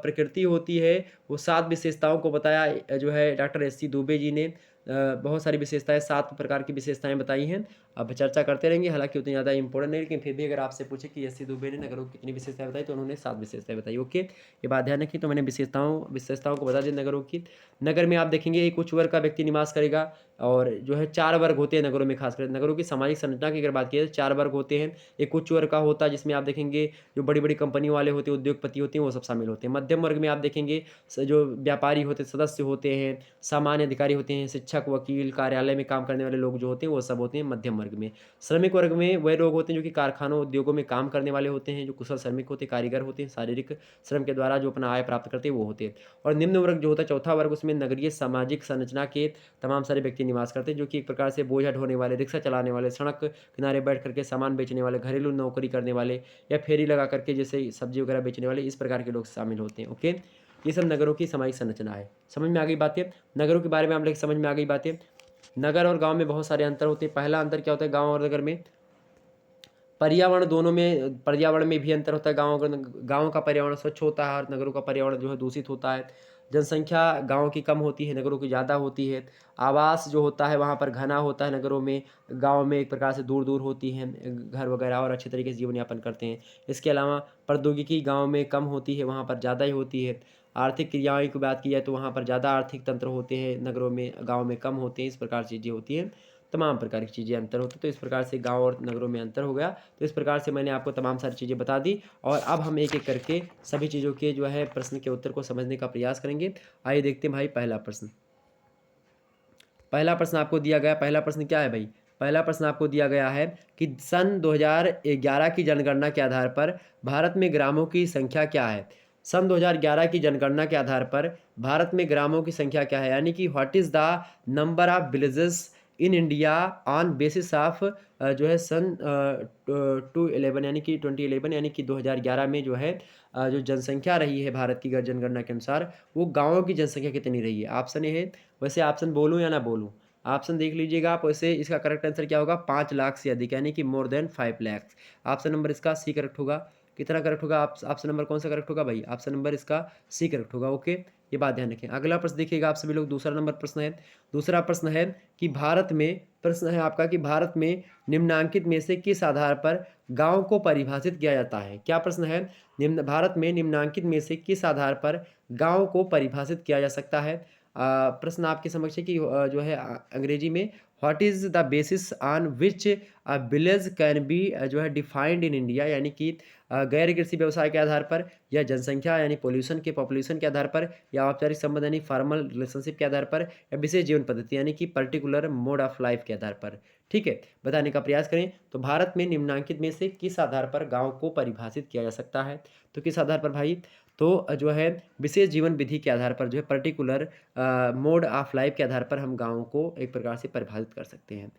प्रकृति होती है वो 7 विशेषताओं को बताया जो है doctor S C Dubey ji ने। बहुत सारी विशेषताएँ, 7 प्रकार की विशेषताएँ बताई हैं। अब चर्चा करते रहेंगे, हालाँकि उतनी ज़्यादा इम्पोर्टेंट नहीं, लेकिन फिर भी अगर आपसे पूछे कि एस सी दुबे ने नगरों की कितनी विशेषताएँ बताई, तो उन्होंने 7 विशेषताएँ बताई, ओके। ये बात ध्यान रखिए। तो मैंने विशेषताओं को बता दिया नगरों की। नगर में आप देखेंगे एक उच्च वर्ग का व्यक्ति निवास करेगा, और जो है 4 वर्ग होते हैं नगरों में, खासकर नगरों की सामाजिक संरचना की अगर बात की जाए तो 4 वर्ग होते हैं। एक उच्च वर्ग का होता है जिसमें आप देखेंगे जो बड़ी-बड़ी कंपनियों वाले होते हैं, उद्योगपति होते हैं, वो सब शामिल होते हैं। मध्यम वर्ग में आप देखेंगे जो व्यापारी होते हैं, सदस्य होते हैं, सामान्य अधिकारी होते हैं, शिक्षक, वकील, कार्यालय में काम करने वाले लोग जो होते हैं वो सब होते हैं मध्यम वर्ग में। श्रमिक वर्ग में वह लोग होते हैं जो कि कारखानों, उद्योगों में काम करने वाले होते हैं, जो कुशल श्रमिक होते हैं, कारीगर होते हैं, शारीरिक श्रम के द्वारा जो अपना आय प्राप्त करते हैं वो होते हैं। और निम्न वर्ग जो होता है चौथा वर्ग, उसमें नगरीय सामाजिक संरचना के तमाम सारे व्यक्ति निवास करते हैं, जो कि एक प्रकार से बोझा ढोने वाले, रिक्शा चलाने वाले, सड़क किनारे बैठ करके सामान बेचने वाले, घरेलू नौकरी करने वाले, या फेरी लगा करके जैसे सब्जी वगैरह बेचने वाले, इस प्रकार के लोग शामिल होते हैं, ओके। ये सब नगरों की सामाजिक संरचना है। समझ में आ गई बातें? नगरों के बारे में आप लोग समझ में आ गई बातें? नगर और गाँव में बहुत सारे अंतर होते हैं। पहला अंतर क्या होता है गाँव और नगर में? पर्यावरण, दोनों में पर्यावरण में भी अंतर होता है। गाँव का पर्यावरण स्वच्छ होता है और नगरों का पर्यावरण जो है दूषित होता है। जनसंख्या गाँव की कम होती है, नगरों की ज़्यादा होती है। आवास जो होता है वहाँ पर घना होता है नगरों में, गाँव में एक प्रकार से दूर-दूर होती हैं घर वगैरह, और अच्छे तरीके से जीवन यापन करते हैं। इसके अलावा प्रौद्योगिकी गाँव में कम होती है, वहाँ पर ज़्यादा ही होती है। आर्थिक क्रियाओं की बात की जाए तो वहाँ पर ज़्यादा आर्थिक तंत्र होते हैं, नगरों में, गाँव में कम होते हैं। इस प्रकार चीज़ें होती हैं। तमाम प्रकार की चीज़ें अंतर होते हैं। तो इस प्रकार से गाँव और नगरों में अंतर हो गया। तो इस प्रकार से मैंने आपको तमाम सारी चीज़ें बता दी, और अब हम एक-एक करके सभी चीज़ों के जो है प्रश्न के उत्तर को समझने का प्रयास करेंगे। आइए देखते हैं भाई पहला प्रश्न। पहला प्रश्न आपको दिया गया, पहला प्रश्न क्या है भाई? पहला प्रश्न आपको दिया गया है कि सन 2011 की जनगणना के आधार पर भारत में ग्रामों की संख्या क्या है? सन 2011 की जनगणना के आधार पर भारत में ग्रामों की संख्या क्या है? यानी कि what is the number of villages in India on basis of जो है सन 2011 यानी कि 2011 यानी कि 2011 में जो है जो जनसंख्या रही है भारत की जनगणना के अनुसार, वो गाँवों की जनसंख्या कितनी रही है? ऑप्शन ए है, वैसे ऑप्शन बोलूँ या ना बोलूँ? ऑप्शन देख लीजिएगा आप। वैसे इसका करेक्ट आंसर क्या होगा? 5 लाख से अधिक, यानी कि more than 5 lakh. Option number इसका सी करेक्ट होगा। कितना करेक्ट होगा? ऑप्शन नंबर कौन सा करेक्ट होगा भाई? ऑप्शन नंबर इसका सी करेक्ट होगा। ओके, ये बात ध्यान रखें। अगला प्रश्न देखिएगा आप सभी लोग, दूसरा नंबर प्रश्न है। दूसरा प्रश्न है कि भारत में, प्रश्न है आपका कि भारत में निम्नांकित में से किस आधार पर गांव को परिभाषित किया जाता है? क्या प्रश्न है? भारत में निम्नांकित में से किस आधार पर गांव को परिभाषित किया जा सकता है? प्रश्न आपके समक्ष है कि जो है अंग्रेजी में, what is the basis on which village can be जो है डिफाइंड इन इंडिया, यानी कि गैर कृषि व्यवसाय के आधार पर, या जनसंख्या यानी पॉपुलेशन के आधार पर, या औपचारिक संबंध यानी फॉर्मल रिलेशनशिप के आधार पर, या विशेष जीवन पद्धति यानी कि पर्टिकुलर मोड ऑफ लाइफ के आधार पर। ठीक है, बताने का प्रयास करें। तो भारत में निम्नांकित में से किस आधार पर गांव को परिभाषित किया जा सकता है? तो किस आधार पर भाई? तो जो है विशेष जीवन विधि के आधार पर, जो है पर्टिकुलर मोड ऑफ लाइफ के आधार पर हम गाँव को एक प्रकार से परिभाषित कर सकते हैं।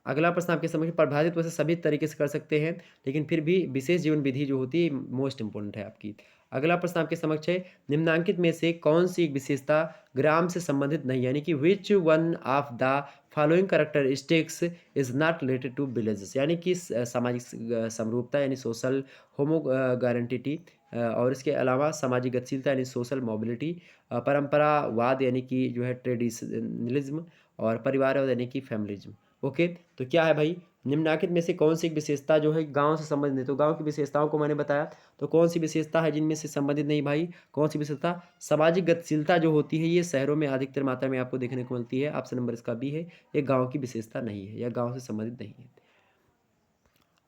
अगला प्रश्न आपके समझ, परिभाषित वैसे सभी तरीके से कर सकते हैं, लेकिन फिर भी विशेष जीवन विधि जो होती है मोस्ट इंपोर्टेंट है आपकी। अगला प्रश्न आपके समक्ष है, निम्नांकित में से कौन सी एक विशेषता ग्राम से संबंधित नहीं, यानी कि which one of the following characteristics is not related to villages, यानी कि सामाजिक समरूपता यानी सोशल होमोगैरेंटिटी, और इसके अलावा सामाजिक गतिशीलता यानी सोशल मोबिलिटी, परंपरावाद यानी कि जो है ट्रेडिशनलिज्म, और परिवारवाद यानी कि फैमिलिज्म। ओके, तो क्या है भाई? निम्नलिखित में से कौन सी एक विशेषता जो है गांव से संबंधित है? तो गांव की विशेषताओं को मैंने बताया, तो कौन सी विशेषता है जिनमें से संबंधित नहीं भाई? कौन सी विशेषता? सामाजिक गतिशीलता जो होती है ये शहरों में अधिकतर मात्रा में आपको देखने को मिलती है। ऑप्शन नंबर इसका बी है, ये गांव की विशेषता नहीं है, या गांव से संबंधित नहीं है।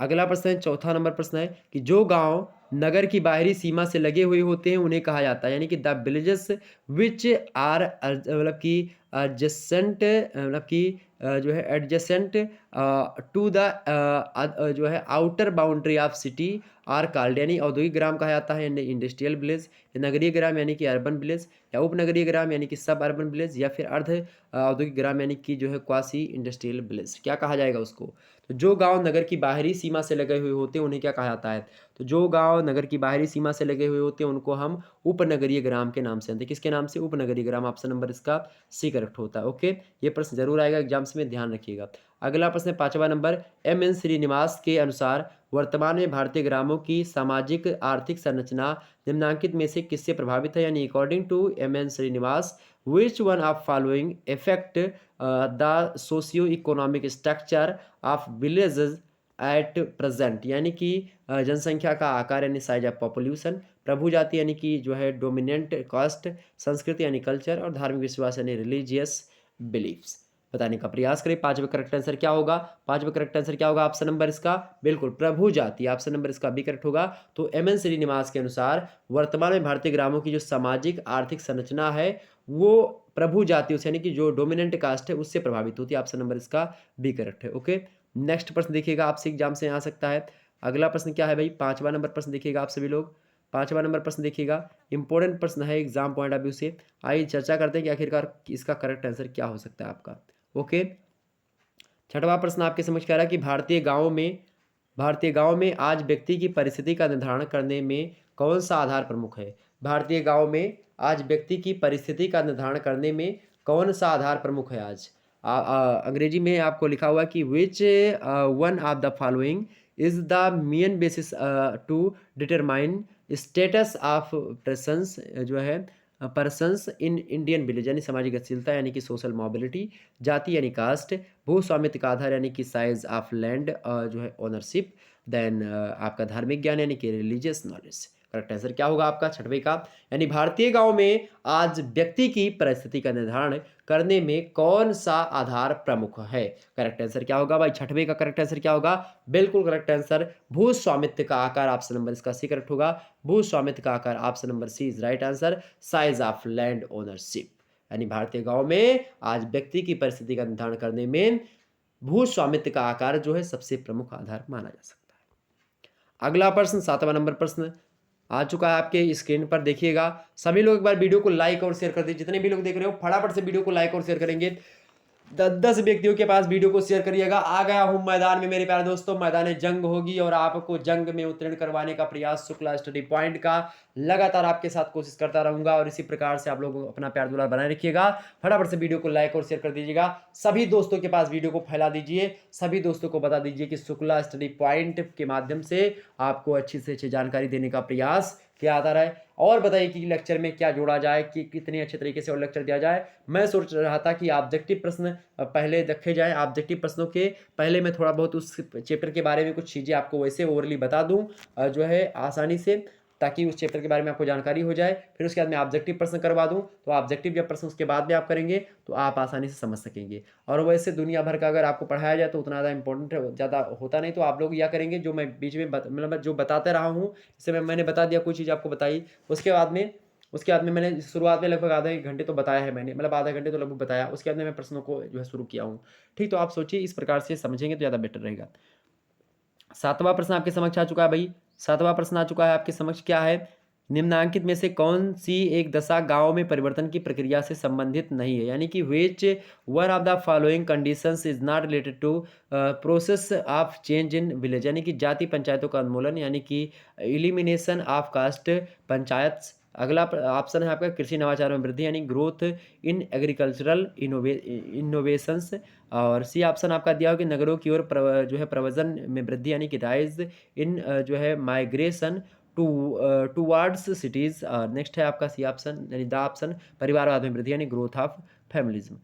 अगला प्रश्न है, चौथा नंबर प्रश्न है कि जो गांव नगर की बाहरी सीमा से लगे हुए होते हैं उन्हें कहा जाता है, यानी कि द विलेजेस विच आर मतलब कि एडजेसेंट, मतलब कि जो है एडजेसेंट टू द जो है outer boundary of city are called, यानी औद्योगिक ग्राम कहा जाता है, इंडस्ट्रियल विलेज, नगरीय ग्राम यानी कि अर्बन विलेज, या उपनगरीय ग्राम यानी कि सब अर्बन विलेज, या फिर अर्ध औद्योगिक ग्राम यानी कि जो है क्वासी इंडस्ट्रियल विलेज, क्या कहा जाएगा उसको? तो जो गांव नगर की बाहरी सीमा से लगे हुए होते हैं उन्हें क्या कहा जाता है? तो जो गांव नगर की बाहरी सीमा से लगे हुए होते हैं उनको हम उपनगरीय ग्राम के नाम से जानते हैं। किसके नाम से? उपनगरीय ग्राम। ऑप्शन नंबर इसका सी करेक्ट होता है। ओके, ये प्रश्न जरूर आएगा एग्जाम्स में, ध्यान रखिएगा। अगला प्रश्न है पांचवा नंबर, एम एन श्रीनिवास के अनुसार वर्तमान में भारतीय ग्रामों की सामाजिक आर्थिक संरचना निम्नांकित में से किससे प्रभावित है? यानी according to M N Srinivas which one of following affect the socio-economic structure of villages at present, यानी कि जनसंख्या का आकार यानी साइज ऑफ पॉपुलेशन, प्रभु जाति यानी कि जो है डोमिनेंट कास्ट, संस्कृति यानी कल्चर, और धार्मिक विश्वास यानी रिलीजियस बिलीफ्स। बताने का प्रयास करें। पांचवा करेक्ट आंसर क्या होगा? पांचवा करेक्ट आंसर क्या होगा? ऑप्शन नंबर इसका बिल्कुल प्रभु जाति, ऑप्शन नंबर इसका बी करेक्ट होगा। तो एम एन श्रीनिवास के अनुसार वर्तमान में भारतीय ग्रामों की जो सामाजिक आर्थिक संरचना है वो प्रभु जातियों से, यानी कि जो डोमिनेंट कास्ट है उससे प्रभावित होती है। ऑप्शन नंबर इसका बी करेक्ट है। ओके, नेक्स्ट प्रश्न देखिएगा, आपसे एग्जाम से आ सकता है। अगला प्रश्न क्या है भाई? पांचवा नंबर प्रश्न देखिएगा आप सभी लोग, पांचवा नंबर प्रश्न देखिएगा, इंपॉर्टेंट प्रश्न है एग्जाम पॉइंट ऑफ व्यू से। आइए चर्चा करते हैं कि आखिरकार इसका करेक्ट आंसर क्या हो सकता है आपका। ओके, छठवां प्रश्न आपके समझ कह रहा है कि भारतीय गांव में आज व्यक्ति की परिस्थिति का निर्धारण करने में कौन सा आधार प्रमुख है? भारतीय गांव में आज व्यक्ति की परिस्थिति का निर्धारण करने में कौन सा आधार प्रमुख है आज? अंग्रेजी में आपको लिखा हुआ कि which one of the following is the main basis to determine status of persons, जो है पर्सन्स इन इंडियन विलेज, यानी सामाजिक गतिशीलता यानी कि सोशल मोबिलिटी, जाति यानी कास्ट, भू स्वामित्व का आधार यानी कि साइज ऑफ लैंड जो है ओनरशिप, देन आपका धार्मिक ज्ञान यानी कि रिलीजियस नॉलेज। करेक्ट आंसर क्या होगा आपका छठवें का? यानी भारतीय गांव में आज व्यक्ति की परिस्थिति का निर्धारण करने में कौन सा आधार प्रमुख है? करेक्ट आंसर क्या होगा भाई? छठवें का करेक्ट आंसर क्या होगा? बिल्कुल करेक्ट आंसर भू स्वामित्व का आकार, ऑप्शन नंबर इसका सी करेक्ट होगा। भू स्वामित्व का आकार, option number C is right answer. Size of land ownership, यानी भारतीय गांव में आज व्यक्ति की परिस्थिति का निर्धारण करने में भू स्वामित्व का आकार जो है सबसे प्रमुख आधार माना जा सकता है। अगला प्रश्न, सातवां नंबर प्रश्न आ चुका है आपके स्क्रीन पर, देखिएगा। सभी लोग एक बार वीडियो को लाइक और शेयर कर दीजिए। जितने भी लोग देख रहे हो फटाफट से वीडियो को लाइक और शेयर करेंगे 10 व्यक्तियों के पास वीडियो को शेयर करिएगा। आ गया हूं मैदान में मेरे प्यारे दोस्तों, मैदान जंग होगी और आपको जंग में उत्तीर्ण करवाने का प्रयास शुक्ला स्टडी पॉइंट का लगातार आपके साथ कोशिश करता रहूंगा और इसी प्रकार से आप लोग अपना प्यार दुलार बनाए रखिएगा। फटाफट से वीडियो को लाइक और शेयर कर दीजिएगा, सभी दोस्तों के पास वीडियो को फैला दीजिए, सभी दोस्तों को बता दीजिए कि शुक्ला स्टडी पॉइंट के माध्यम से आपको अच्छी से अच्छी जानकारी देने का प्रयास किया आता रहे। और बताइए कि लेक्चर में क्या जोड़ा जाए, कि कितने अच्छे तरीके से और लेक्चर दिया जाए। मैं सोच रहा था कि ऑब्जेक्टिव प्रश्न पहले रखे जाएं, ऑब्जेक्टिव प्रश्नों के पहले मैं थोड़ा बहुत उस चैप्टर के बारे में कुछ चीज़ें आपको वैसे ओवरली बता दूं जो है आसानी से, ताकि उस चैप्टर के बारे में आपको जानकारी हो जाए। फिर उसके बाद मैं ऑब्जेक्टिव प्रश्न करवा दूं, तो ऑब्जेक्टिव जब प्रश्न उसके बाद में आप करेंगे तो आप आसानी से समझ सकेंगे। और वैसे दुनिया भर का अगर आपको पढ़ाया जाए तो उतना ज़्यादा इंपॉर्टेंट ज़्यादा होता नहीं, तो आप लोग यह करेंगे जो मैं बीच में मतलब जो बताते रहा हूँ, जैसे मैंने बता दिया, कोई चीज़ आपको बताई, उसके बाद में मैंने शुरुआत में लगभग आधे घंटे तो बताया है मैंने, मतलब आधे घंटे तो लगभग बताया, उसके बाद में मैं प्रश्नों को जो है शुरू किया हूँ। ठीक, तो आप सोचिए इस प्रकार से समझेंगे तो ज़्यादा बेटर रहेगा। 7वां प्रश्न आपके समक्ष आ चुका है भाई। 7वां प्रश्न आ चुका है आपके समक्ष, क्या है? निम्नांकित में से कौन सी एक दशा गांव में परिवर्तन की प्रक्रिया से संबंधित नहीं है? यानी कि which one of the following conditions is not related to process of change in village, यानी कि जाति पंचायतों का उन्मूलन, यानी कि इलिमिनेशन ऑफ कास्ट पंचायत। अगला ऑप्शन है आपका कृषि नवाचार में वृद्धि, यानी ग्रोथ इन एग्रीकल्चरल इनोवेशंस। और सी ऑप्शन आपका दिया हो कि नगरों की ओर जो है प्रव्रजन में वृद्धि, यानी कि राइज इन जो है migration to towards cities. Next है आपका सी ऑप्शन, यानी द ऑप्शन परिवारवाद में वृद्धि, यानी growth of familism.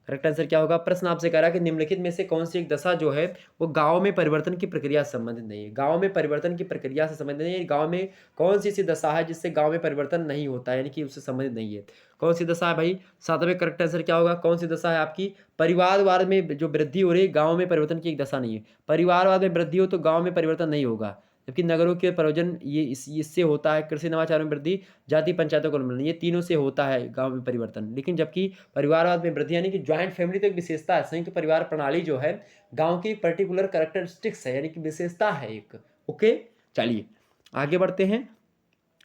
Correct answer क्या होगा? प्रश्न आपसे कह रहा है कि निम्नलिखित में से कौन सी एक दशा जो है वो गांव में परिवर्तन की प्रक्रिया से संबंधित नहीं है। गांव में परिवर्तन की प्रक्रिया से संबंधित नहीं है, गांव में कौन सी ऐसी दशा है जिससे गांव में परिवर्तन नहीं होता है, यानी कि उससे संबंधित नहीं है। कौन सी दशा है भाई? 7वें करेक्ट आंसर क्या होगा? कौन सी दशा है आपकी? परिवारवाद में जो वृद्धि हो रही है, गांव में परिवर्तन की एक दशा नहीं है। परिवारवाद में वृद्धि हो तो गांव में परिवर्तन नहीं होगा, जबकि नगरों के प्रयोजन ये इससे होता है। कृषि नवाचार में वृद्धि, जाति पंचायतों का उन्मूलन, ये तीनों से होता है गांव में परिवर्तन। लेकिन जबकि परिवारवाद में वृद्धि, यानी कि ज्वाइंट फैमिली तो एक विशेषता है, संयुक्त परिवार प्रणाली जो है गांव की पर्टिकुलर कैरेक्टरिस्टिक्स है, यानी कि विशेषता है एक। ओके, चलिए आगे बढ़ते हैं।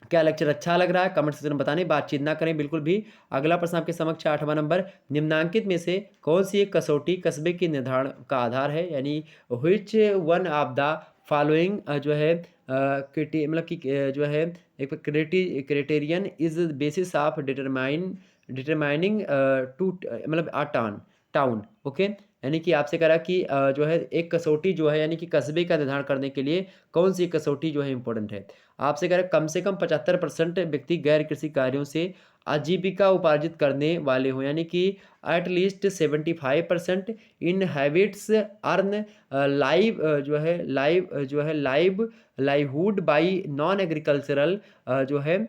क्या लेक्चर अच्छा लग रहा है कमेंट सेक्शन में बताने, बातचीत ना करें बिल्कुल भी। अगला प्रश्न आपके समक्ष 8वां नंबर, निम्नांकित में से कौन सी एक कसौटी कस्बे के निर्धारण का आधार है? यानी which one of the following जो है मतलब कि जो है एक criterion is basis of determining to मतलब अ टाउन। ओके, यानी कि आपसे करा कि जो है एक कसौटी जो है, यानी कि कस्बे का निर्धारण करने के लिए कौन सी कसौटी जो है इंपॉर्टेंट है? आपसे कह रहे कम से कम 75% व्यक्ति गैर कृषि कार्यों से आजीविका उपार्जित करने वाले हों, यानी कि एटलीस्ट 75% इन हैबिट्स अर्न लाइव जो है लाइवहुड बाई नॉन एग्रीकल्चरल जो है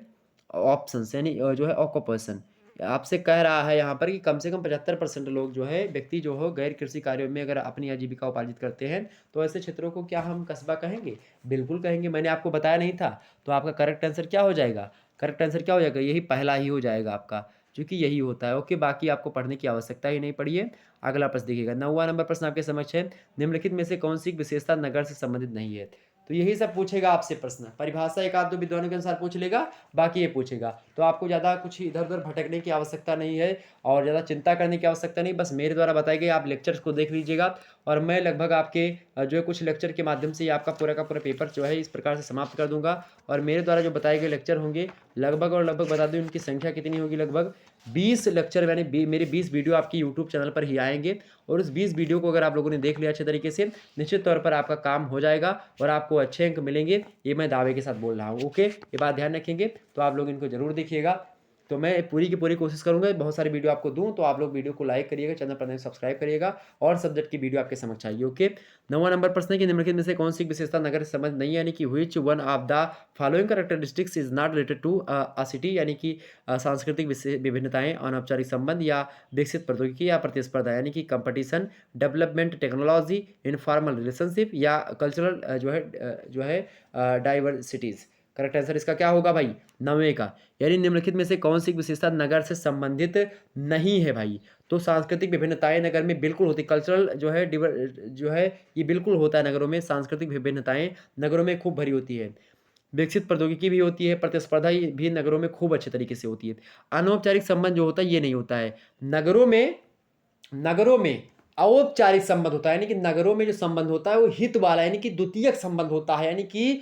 ऑप्शंस, यानी जो है ऑक्यूपेशन। आपसे कह रहा है यहाँ पर कि कम से कम 75% लोग जो है व्यक्ति जो हो गैर कृषि कार्यों में अगर अपनी आजीविका उपार्जित करते हैं, तो ऐसे क्षेत्रों को क्या हम कस्बा कहेंगे? बिल्कुल कहेंगे। मैंने आपको बताया नहीं था, तो आपका करेक्ट आंसर क्या हो जाएगा? करेक्ट आंसर क्या हो जाएगा? यही पहला ही हो जाएगा आपका, क्योंकि यही होता है। ओके, बाकी आपको पढ़ने की आवश्यकता ही नहीं पड़िए। अगला प्रश्न देखिएगा, 9वां नंबर प्रश्न आपके समक्ष है, निम्नलिखित में से कौन सी विशेषता नगर से संबंधित नहीं है? तो यही सब पूछेगा आपसे प्रश्न, परिभाषा एक आध दो विद्वानों के अनुसार पूछ लेगा, बाकी ये पूछेगा। तो आपको ज़्यादा कुछ इधर उधर भटकने की आवश्यकता नहीं है और ज़्यादा चिंता करने की आवश्यकता नहीं। बस मेरे द्वारा बताए गए आप लेक्चर्स को देख लीजिएगा और मैं लगभग आपके जो है कुछ लेक्चर के माध्यम से आपका पूरा का पूरा पेपर जो है इस प्रकार से समाप्त कर दूंगा। और मेरे द्वारा जो बताए गए लेक्चर होंगे लगभग और लगभग बता दूं उनकी संख्या कितनी होगी, लगभग 20 लेक्चर यानी मेरे 20 वीडियो आपके यूट्यूब चैनल पर ही आएंगे। और उस 20 वीडियो को अगर आप लोगों ने देख लिया अच्छे तरीके से, निश्चित तौर पर आपका काम हो जाएगा और आपको अच्छे अंक मिलेंगे, ये मैं दावे के साथ बोल रहा हूँ। ओके, ये बात ध्यान रखेंगे, तो आप लोग इनको जरूर देखिएगा। तो मैं पूरी की पूरी कोशिश करूंगा बहुत सारी वीडियो आपको दूं, तो आप लोग वीडियो को लाइक करिएगा, चैनल पर सब्सक्राइब करिएगा और सब्जेक्ट की वीडियो आपके समझ चाहिए। ओके, 9वां नंबर प्रश्न है कि निम्नलिखित में से कौन सी विशेषता नगर से संबंध नहीं है? यानी कि which one of the following characteristics is not related to a city, यानी कि सांस्कृतिक विभिन्नताएं, अनौपचारिक संबंध या विकसित प्रौद्योगिकी या प्रतिस्पर्धा, यानी कि competition, development, technology, informal relationship या कल्चरल जो है डाइवर्सिटीज। करेक्ट आंसर इसका क्या होगा भाई? 9वें का, यानी निम्नलिखित में से कौन सी विशेषता नगर से संबंधित नहीं है भाई? तो सांस्कृतिक विभिन्नताएं नगर में बिल्कुल होती, कल्चरल जो है ये बिल्कुल होता है नगरों में, सांस्कृतिक विभिन्नताएं नगरों में खूब भरी होती है, विकसित प्रौद्योगिकी भी होती है, प्रतिस्पर्धा भी नगरों में खूब अच्छे तरीके से होती है। अनौपचारिक संबंध जो होता है ये नहीं होता है नगरों में। नगरों में अनौपचारिक संबंध होता है, यानी कि नगरों में जो संबंध होता है वो हित वाला, यानी कि द्वितीयक संबंध होता है, यानी कि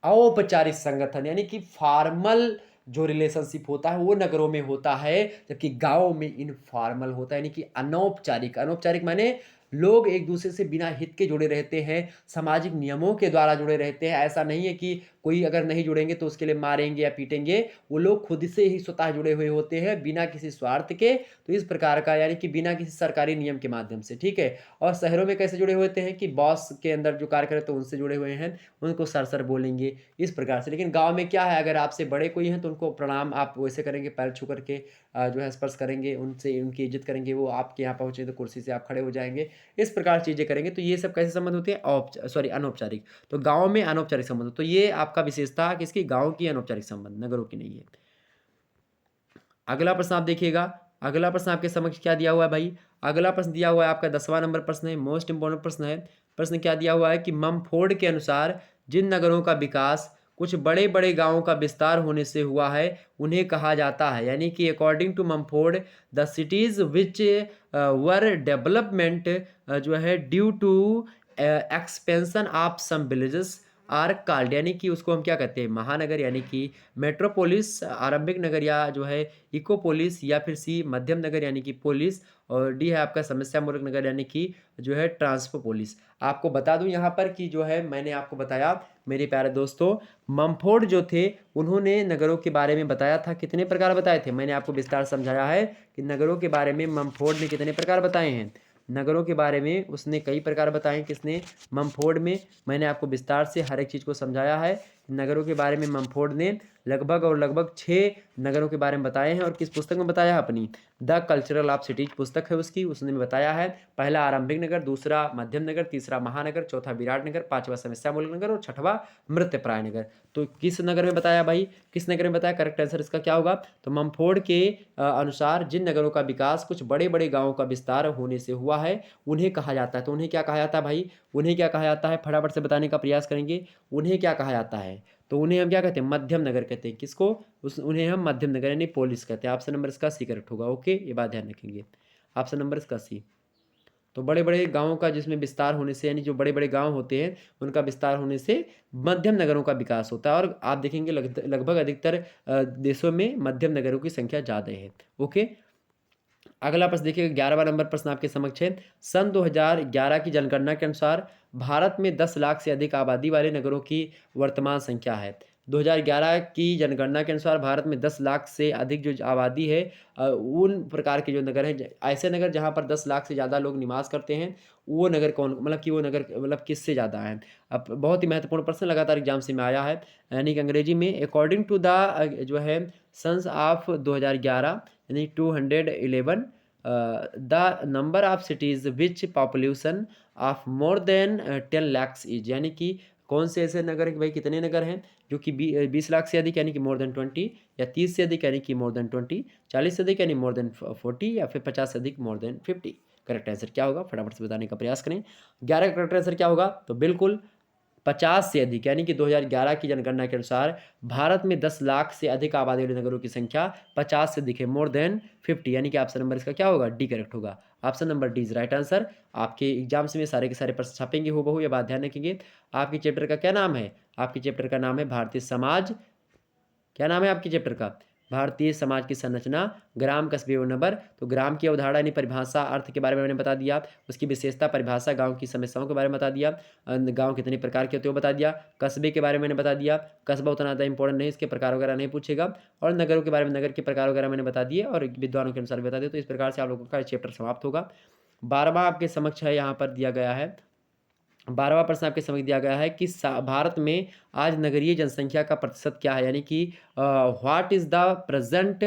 अनौपचारिक संगठन, यानी कि फॉर्मल जो रिलेशनशिप होता है वो नगरों में होता है, जबकि गांवों में इनफॉर्मल होता है, यानी कि अनौपचारिक। अनौपचारिक माने लोग एक दूसरे से बिना हित के जुड़े रहते हैं, सामाजिक नियमों के द्वारा जुड़े रहते हैं। ऐसा नहीं है कि कोई अगर नहीं जुड़ेंगे तो उसके लिए मारेंगे या पीटेंगे, वो लोग खुद से ही स्वतः जुड़े हुए होते हैं बिना किसी स्वार्थ के। तो इस प्रकार का, यानी कि बिना किसी सरकारी नियम के माध्यम से, ठीक है। और शहरों में कैसे जुड़े हुए होते हैं कि बॉस के अंदर जो कार्य करते हैं उनसे जुड़े हुए हैं, उनको सर सर बोलेंगे, इस प्रकार से। लेकिन गांव में क्या है, अगर आपसे बड़े कोई हैं तो उनको प्रणाम आप वैसे करेंगे, पैर छू करके जो है स्पर्श करेंगे, उनसे उनकी इज्जत करेंगे, वो आपके यहाँ पहुँचे तो कुर्सी से आप खड़े हो जाएंगे, इस प्रकार चीज़ें करेंगे। तो ये सब कैसे संबंध होते हैं, अनौपचारिक। तो गाँव में अनौपचारिक संबंध, तो ये आपका विशेषता किसकी, गाँव की अनौपचारिक संबंध, नगरों की नहीं है। अगला प्रश्न आप देखिएगा, अगला प्रश्न आपके समक्ष क्या दिया हुआ है भाई। अगला प्रश्न दिया हुआ है आपका 10वां नंबर प्रश्न है, मोस्ट इंपॉर्टेंट प्रश्न है। प्रश्न क्या दिया हुआ है कि ममफोर्ड के अनुसार जिन नगरों का विकास कुछ बड़े बड़े गांवों का विस्तार होने से हुआ है उन्हें कहा जाता है, यानी कि according to Mumford the cities which were development जो है due to expansion of some villages are called, यानी कि उसको हम क्या कहते हैं, महानगर, यानी कि मेट्रोपोलिस आरंभिक नगर, या जो है इकोपोलिस, या फिर सी मध्यम नगर यानी कि पोलिस, और डी है आपका समस्या मूलक नगर यानी कि जो है ट्रांसपोपोलिस। आपको बता दूं यहाँ पर कि जो है मैंने आपको बताया मेरे प्यारे दोस्तों, ममफोर्ड जो थे उन्होंने नगरों के बारे में बताया था, कितने प्रकार बताए थे, मैंने आपको विस्तार समझाया है कि नगरों के बारे में ममफोर्ड ने कितने प्रकार बताए हैं। नगरों के बारे में उसने कई प्रकार बताए, किसने, ममफोर्ड में। मैंने आपको विस्तार से हर एक चीज़ को समझाया है। नगरों के बारे में ममफोर्ड ने लगभग 6 नगरों के बारे में बताए हैं, और किस पुस्तक में बताया है, अपनी द कल्चरल ऑफ सिटीज पुस्तक है उसकी, उसने बताया है। पहला आरंभिक नगर, दूसरा मध्यम नगर, तीसरा महानगर, चौथा विराट नगर, पांचवा समस्या मूलक नगर, और छठवां मृत्यप्राय नगर। तो किस नगर में बताया भाई, किस नगर में बताया, करेक्ट आंसर इसका क्या होगा, तो ममफोर्ड के अनुसार जिन नगरों का विकास कुछ बड़े बड़े गांवों का विस्तार होने से हुआ है उन्हें कहा जाता है। तो उन्हें क्या कहा जाता है भाई, उन्हें क्या कहा जाता है, फटाफट से बताने का प्रयास करेंगे। उन्हें क्या कहा जाता है, तो उन्हें हम क्या कहते हैं, मध्यम नगर कहते हैं। किसको, उन्हें हम मध्यम नगर यानी पोलिस कहते हैं। ऑप्शन नंबर इसका सी करेक्ट होगा। ओके, ये बात ध्यान रखेंगे, ऑप्शन नंबर इसका सी। तो बड़े बड़े गांवों का जिसमें विस्तार होने से, यानी जो बड़े बड़े गांव होते हैं उनका विस्तार होने से मध्यम नगरों का विकास होता है, और आप देखेंगे लगभग अधिकतर देशों में मध्यम नगरों की संख्या ज़्यादा है। ओके, अगला प्रश्न देखिए, 11वां नंबर प्रश्न आपके समक्ष है। सन 2011 की जनगणना के अनुसार भारत में 10 लाख से अधिक आबादी वाले नगरों की वर्तमान संख्या है। 2011 की जनगणना के अनुसार भारत में 10 लाख से अधिक जो आबादी है, उन प्रकार के जो नगर हैं, ऐसे नगर जहाँ पर 10 लाख से ज़्यादा लोग निवास करते हैं, वो नगर कौन, मतलब कि वो नगर मतलब किससे ज़्यादा हैं। अब बहुत ही महत्वपूर्ण प्रश्न लगातार एग्जाम से में आया है, यानी कि अंग्रेजी में, अकॉर्डिंग टू द जो है सन्स ऑफ 2011 यानी 211 the number of cities which population of more than 10 lakhs is, यानी कि कौन से ऐसे नगर हैं कि भाई, कितने नगर हैं जो कि 20 लाख से अधिक यानी कि मोर देन 20, या 30 से अधिक यानी कि मोर देन 20, 40 से अधिक यानी मोर देन 40, या फिर 50 से अधिक मोर देन 50। करेक्ट आंसर क्या होगा, फटाफट से बताने का प्रयास करें। 11 का करेक्ट आंसर क्या होगा, तो बिल्कुल 50 से अधिक, यानी कि 2011 की जनगणना के अनुसार भारत में 10 लाख से अधिक आबादी वाले नगरों की संख्या 50 से अधिक है, मोर देन 50, यानी कि ऑप्शन नंबर इसका क्या होगा, डी करेक्ट होगा। Option number D is right answer. आपके एग्जाम्स में सारे के सारे प्रश्न छपेंगे हूबहू, ये बात ध्यान रखेंगे। आपके चैप्टर का क्या नाम है, आपके चैप्टर का नाम है भारतीय समाज, क्या नाम है आपके चैप्टर का, भारतीय समाज की संरचना, ग्राम, कस्बे और नगर। तो ग्राम की अवधारणा यानी परिभाषा, अर्थ के बारे में मैंने बता दिया, उसकी विशेषता, परिभाषा, गांव की समस्याओं के बारे में बता दिया, गांव कितने प्रकार के होते हैं वो बता दिया, कस्बे के बारे में मैंने बता दिया, कस्बा उतना ज़्यादा इंपॉर्टेंट नहीं, इसके प्रकार वगैरह नहीं पूछेगा, और नगरों के बारे में, नगर के प्रकार वगैरह मैंने बता दिए और विद्वानों के अनुसार बता दिए। तो इस प्रकार से आप लोगों का चैप्टर समाप्त होगा। 12वां आपके समक्ष है, यहाँ पर दिया गया है 12वां प्रश्न आपके समझ दिया गया है कि भारत में आज नगरीय जनसंख्या का प्रतिशत क्या है, यानी कि व्हाट इज़ द प्रेजेंट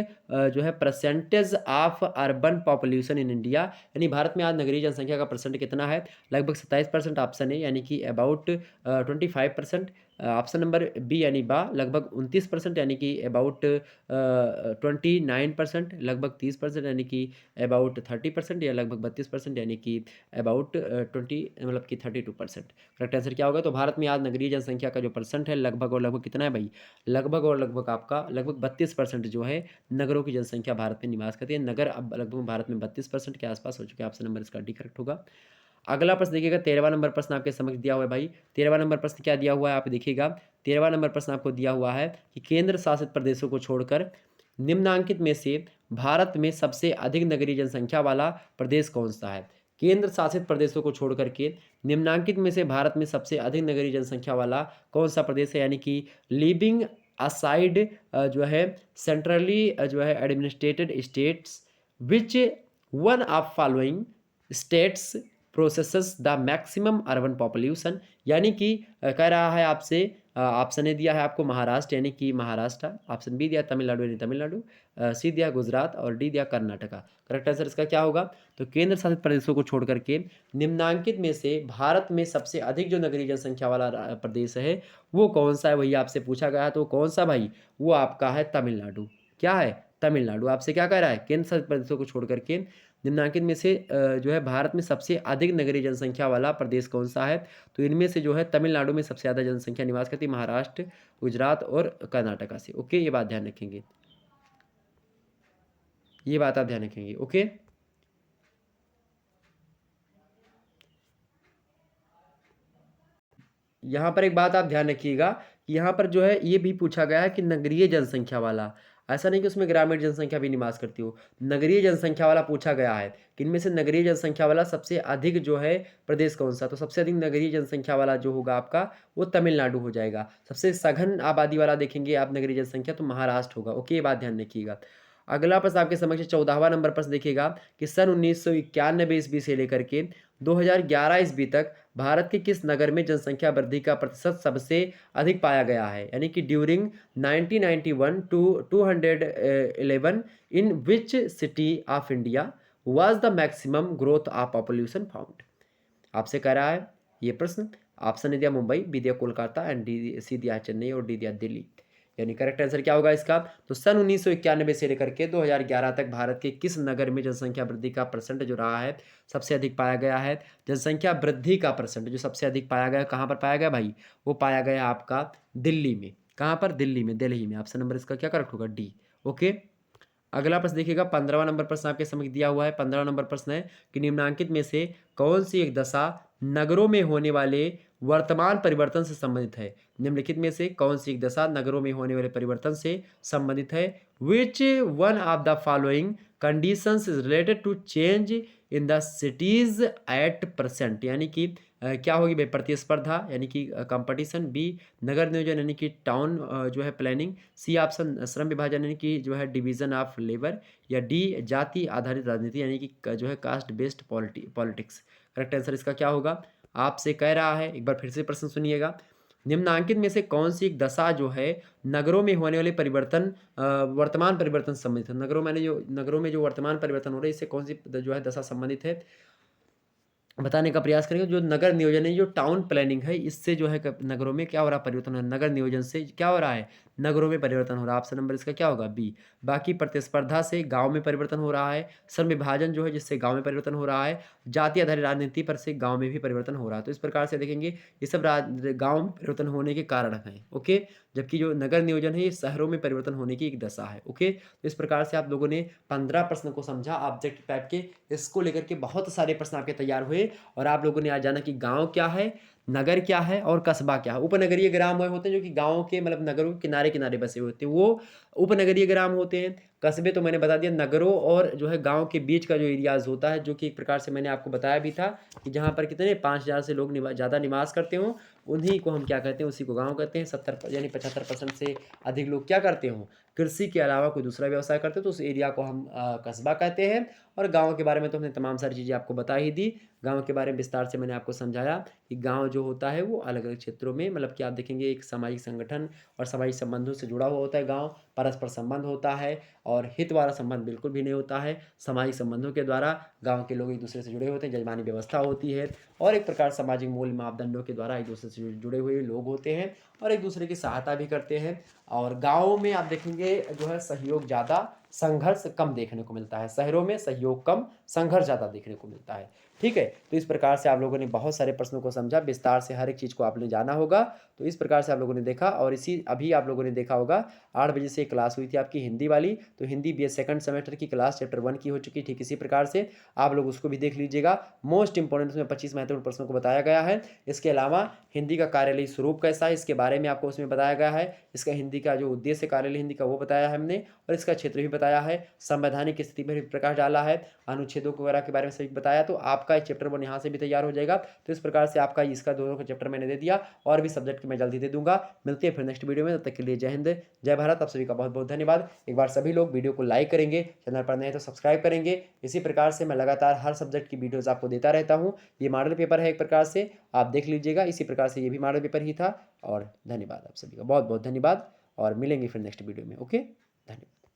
जो है percentage of urban population in India, यानी भारत में आज नगरीय जनसंख्या का परसेंट कितना है, लगभग 27% ऑप्शन है, यानी कि अबाउट 25%। ऑप्शन नंबर बी यानी बा लगभग 29%, यानी कि अबाउट 29%, लगभग 30%, यानी कि अबाउट 30%, या लगभग 32%, यानी कि अबाउट 20 मतलब कि 32%। करेक्ट आंसर क्या होगा, तो भारत में आज नगरीय जनसंख्या का जो परसेंट 32% है, लगभग और लगभग कितना है भाई, लगभग और लगभग आपका लगभग 32% जो है नगरों की जनसंख्या भारत में निवास करती है। नगर अब लगभग भारत में 32% के आसपास हो चुके हैं। ऑप्शन नंबर इसका डी करेक्ट होगा। अगला प्रश्न देखिएगा, 13वां नंबर प्रश्न आपके समक्ष दिया हुआ है भाई। 13वां नंबर प्रश्न क्या दिया हुआ है आप देखिएगा। 13वां नंबर प्रश्न आपको दिया हुआ है कि केंद्र शासित प्रदेशों को छोड़कर निम्नांकित में से भारत में सबसे अधिक नगरीय जनसंख्या वाला प्रदेश कौन सा है। केंद्र शासित प्रदेशों को छोड़ करके निम्नांकित में से भारत में सबसे अधिक नगरीय जनसंख्या वाला कौन सा प्रदेश है, यानी कि लिविंग असाइड जो है सेंट्रली जो है administrated states which one of following states processes the maximum urban population, यानी कि कह रहा है आपसे ऑप्शन ए दिया है आपको महाराष्ट्र यानी कि महाराष्ट्र, ऑप्शन बी दिया तमिलनाडु यानी तमिलनाडु, सी दिया गुजरात और डी दिया कर्नाटका। करेक्ट आंसर इसका क्या होगा, तो केंद्र शासित प्रदेशों को छोड़ करके निम्नांकित में से भारत में सबसे अधिक जो नगरीय जनसंख्या वाला प्रदेश है वो कौन सा है, वही आपसे पूछा गया है। तो कौन सा भाई, वो आपका है तमिलनाडु। क्या है, तमिलनाडु। आपसे क्या कह रहा है, केंद्र शासित प्रदेशों को छोड़ करके निम्नांकित में से जो है भारत में सबसे अधिक नगरीय जनसंख्या वाला प्रदेश कौन सा है, तो इनमें से जो है तमिलनाडु में सबसे ज़्यादा जनसंख्या निवास करती है, महाराष्ट्र, गुजरात और कर्नाटका से। ओके, ये बात ध्यान रखेंगे, ये बात आप ध्यान रखेंगे। ओके, यहाँ पर एक बात आप ध्यान रखिएगा कि यहाँ पर जो है ये भी पूछा गया है कि नगरीय जनसंख्या वाला, ऐसा नहीं कि उसमें ग्रामीण जनसंख्या भी निवास करती हो, नगरीय जनसंख्या वाला पूछा गया है कि इनमें से नगरीय जनसंख्या वाला सबसे अधिक जो है प्रदेश कौन सा, तो सबसे अधिक नगरीय जनसंख्या वाला जो होगा आपका वो तमिलनाडु हो जाएगा। सबसे सघन आबादी वाला देखेंगे आप नगरीय जनसंख्या तो महाराष्ट्र होगा। ओके, ये बात ध्यान रखिएगा। अगला प्रश्न आपके समक्ष 14वां नंबर प्रश्न देखिएगा कि सन 1991 ईस्वी से लेकर के 2011 ईस्वी तक भारत के किस नगर में जनसंख्या वृद्धि का प्रतिशत सबसे अधिक पाया गया है, यानी कि during 1991 to 211 in which city of India was the maximum growth of population found. आपसे कह रहा है ये प्रश्न, ऑप्शन ए दिया मुंबई, बी दिया कोलकाता एंड डी सी दिया चेन्नई और डी दिया दिल्ली। यानी करेक्ट आंसर क्या होगा इसका, तो सन 1991 से लेकर के 2011 तक भारत के किस नगर में जनसंख्या वृद्धि का परसेंट जो रहा है सबसे अधिक पाया गया है। जनसंख्या वृद्धि का परसेंट जो सबसे अधिक पाया गया, कहाँ पर पाया गया भाई, वो पाया गया आपका दिल्ली में। कहाँ पर, दिल्ली में, दिल्ली में। ऑप्शन नंबर इसका क्या करेक्ट होगा, डी। ओके, अगला प्रश्न देखिएगा, 15वां नंबर प्रश्न आपके समझ दिया हुआ है। 15वां नंबर प्रश्न है कि निम्नांकित में से कौन सी एक दशा नगरों में होने वाले वर्तमान परिवर्तन से संबंधित है। निम्नलिखित में से कौन सी एक दशा नगरों में होने वाले परिवर्तन से संबंधित है। Which one of the following conditions is related to change in the cities at percent, यानी कि क्या होगी भाई, प्रतिस्पर्धा यानी कि कंपटीशन, बी नगर नियोजन यानी कि टाउन जो है प्लानिंग, सी ऑप्शन श्रम विभाजन यानी कि जो है डिवीजन ऑफ लेबर, या डी जाति आधारित राजनीति यानी कि जो है caste based politics. Correct answer इसका क्या होगा, आपसे कह रहा है, एक बार फिर से प्रश्न सुनिएगा, निम्नांकित में से कौन सी एक दशा जो है नगरों में होने वाले परिवर्तन वर्तमान परिवर्तन से संबंधित है। नगरों में जो वर्तमान परिवर्तन हो रहे हैं इससे कौन सी जो है दशा संबंधित है, बताने का प्रयास करेंगे। जो नगर नियोजन है, जो टाउन प्लानिंग है, इससे जो है नगरों में क्या हो रहा है, परिवर्तन हो रहा है। नगर नियोजन से क्या हो रहा है, नगरों में परिवर्तन हो रहा है। ऑप्शन नंबर इसका क्या होगा, बी। बाकी प्रतिस्पर्धा से गांव में परिवर्तन हो रहा है, श्रम विभाजन जो है जिससे गांव में परिवर्तन हो रहा है, जाति आधारित राजनीति पर से गांव में भी परिवर्तन हो रहा है। तो इस प्रकार से देखेंगे ये सब गांव में परिवर्तन होने के कारण हैं। ओके, जबकि जो नगर नियोजन है ये शहरों में परिवर्तन होने की एक दशा है। ओके, तो इस प्रकार से आप लोगों ने 15 प्रश्न को समझा ऑब्जेक्ट टाइप के, इसको लेकर के बहुत सारे प्रश्न आपके तैयार हुए और आप लोगों ने आज जाना कि गांव क्या है, नगर क्या है और कस्बा क्या है। उपनगरीय ग्राम वह होते हैं जो कि गांव के मतलब नगरों के किनारे किनारे बसे हुए होते हैं, वो उपनगरीय ग्राम होते हैं। कस्बे तो मैंने बता दिया नगरों और जो है गांव के बीच का जो एरियाज होता है, जो कि एक प्रकार से मैंने आपको बताया भी था कि जहाँ पर कितने 5000 से लोग ज़्यादा निवास करते हों उन्हीं को हम क्या कहते हैं, उसी को गाँव कहते हैं। 70 यानी 75% से अधिक लोग क्या करते हों, कृषि के अलावा कोई दूसरा व्यवसाय करते हो तो उस एरिया को हम कस्बा कहते हैं। और गांव के बारे में तो हमने तमाम सारी चीज़ें आपको बता ही दी। गांव के बारे में विस्तार से मैंने आपको समझाया कि गांव जो होता है वो अलग अलग क्षेत्रों में मतलब कि आप देखेंगे एक सामाजिक संगठन और सामाजिक संबंधों से जुड़ा हुआ होता है। गांव परस्पर संबंध होता है और हित वाला संबंध बिल्कुल भी नहीं होता है। सामाजिक संबंधों के द्वारा गाँव के लोग एक दूसरे से जुड़े होते हैं, जजमानी व्यवस्था होती है और एक प्रकार सामाजिक मूल्य मापदंडों के द्वारा एक दूसरे से जुड़े हुए लोग होते हैं और एक दूसरे की सहायता भी करते हैं। और गाँव में आप देखेंगे जो है सहयोग ज़्यादा, संघर्ष कम देखने को मिलता है। शहरों में सहयोग कम, संघर्ष ज़्यादा देखने को मिलता है। ठीक है? तो इस प्रकार से आप लोगों ने बहुत सारे प्रश्नों को समझा, विस्तार से हर एक चीज़ को आपने जाना होगा। तो इस प्रकार से आप लोगों ने देखा और इसी अभी आप लोगों ने देखा होगा 8 बजे से क्लास हुई थी आपकी हिंदी वाली, तो हिंदी बीए सेकंड सेमेस्टर की क्लास चैप्टर 1 की हो चुकी है। ठीक इसी प्रकार से आप लोग उसको भी देख लीजिएगा। मोस्ट इंपोर्टेंट उसमें 25 महत्वपूर्ण प्रश्नों को बताया गया है। इसके अलावा हिंदी का कार्यालयीय स्वरूप कैसा है, इसके बारे में आपको उसमें बताया गया है। इसका हिंदी का जो उद्देश्य है कार्यालयीय हिंदी का वो बताया है हमने और इसका क्षेत्र भी बताया है। संवैधानिक स्थिति पर भी प्रकाश डाला है। अनुच्छेदों को वगैरह के बारे में सभी बताया, तो आपका चैप्टर 1 यहाँ से भी तैयार हो जाएगा। तो इस प्रकार से आपका इसका दोनों का चैप्टर मैंने दे दिया और भी सब्जेक्ट मैं जल्दी दे दूंगा। मिलते हैं फिर नेक्स्ट वीडियो में, तब तक के लिए जय हिंद, जय भारत। आप सभी का बहुत बहुत धन्यवाद। एक बार सभी लोग वीडियो को लाइक करेंगे, चैनल पर नए हैं तो सब्सक्राइब करेंगे। इसी प्रकार से मैं लगातार हर सब्जेक्ट की वीडियोज़ आपको देता रहता हूँ। ये मॉडल पेपर है एक प्रकार से, आप देख लीजिएगा। इसी प्रकार से ये भी मॉडल पेपर ही था। और धन्यवाद आप सभी का, बहुत बहुत धन्यवाद और मिलेंगे फिर नेक्स्ट वीडियो में। ओके, धन्यवाद।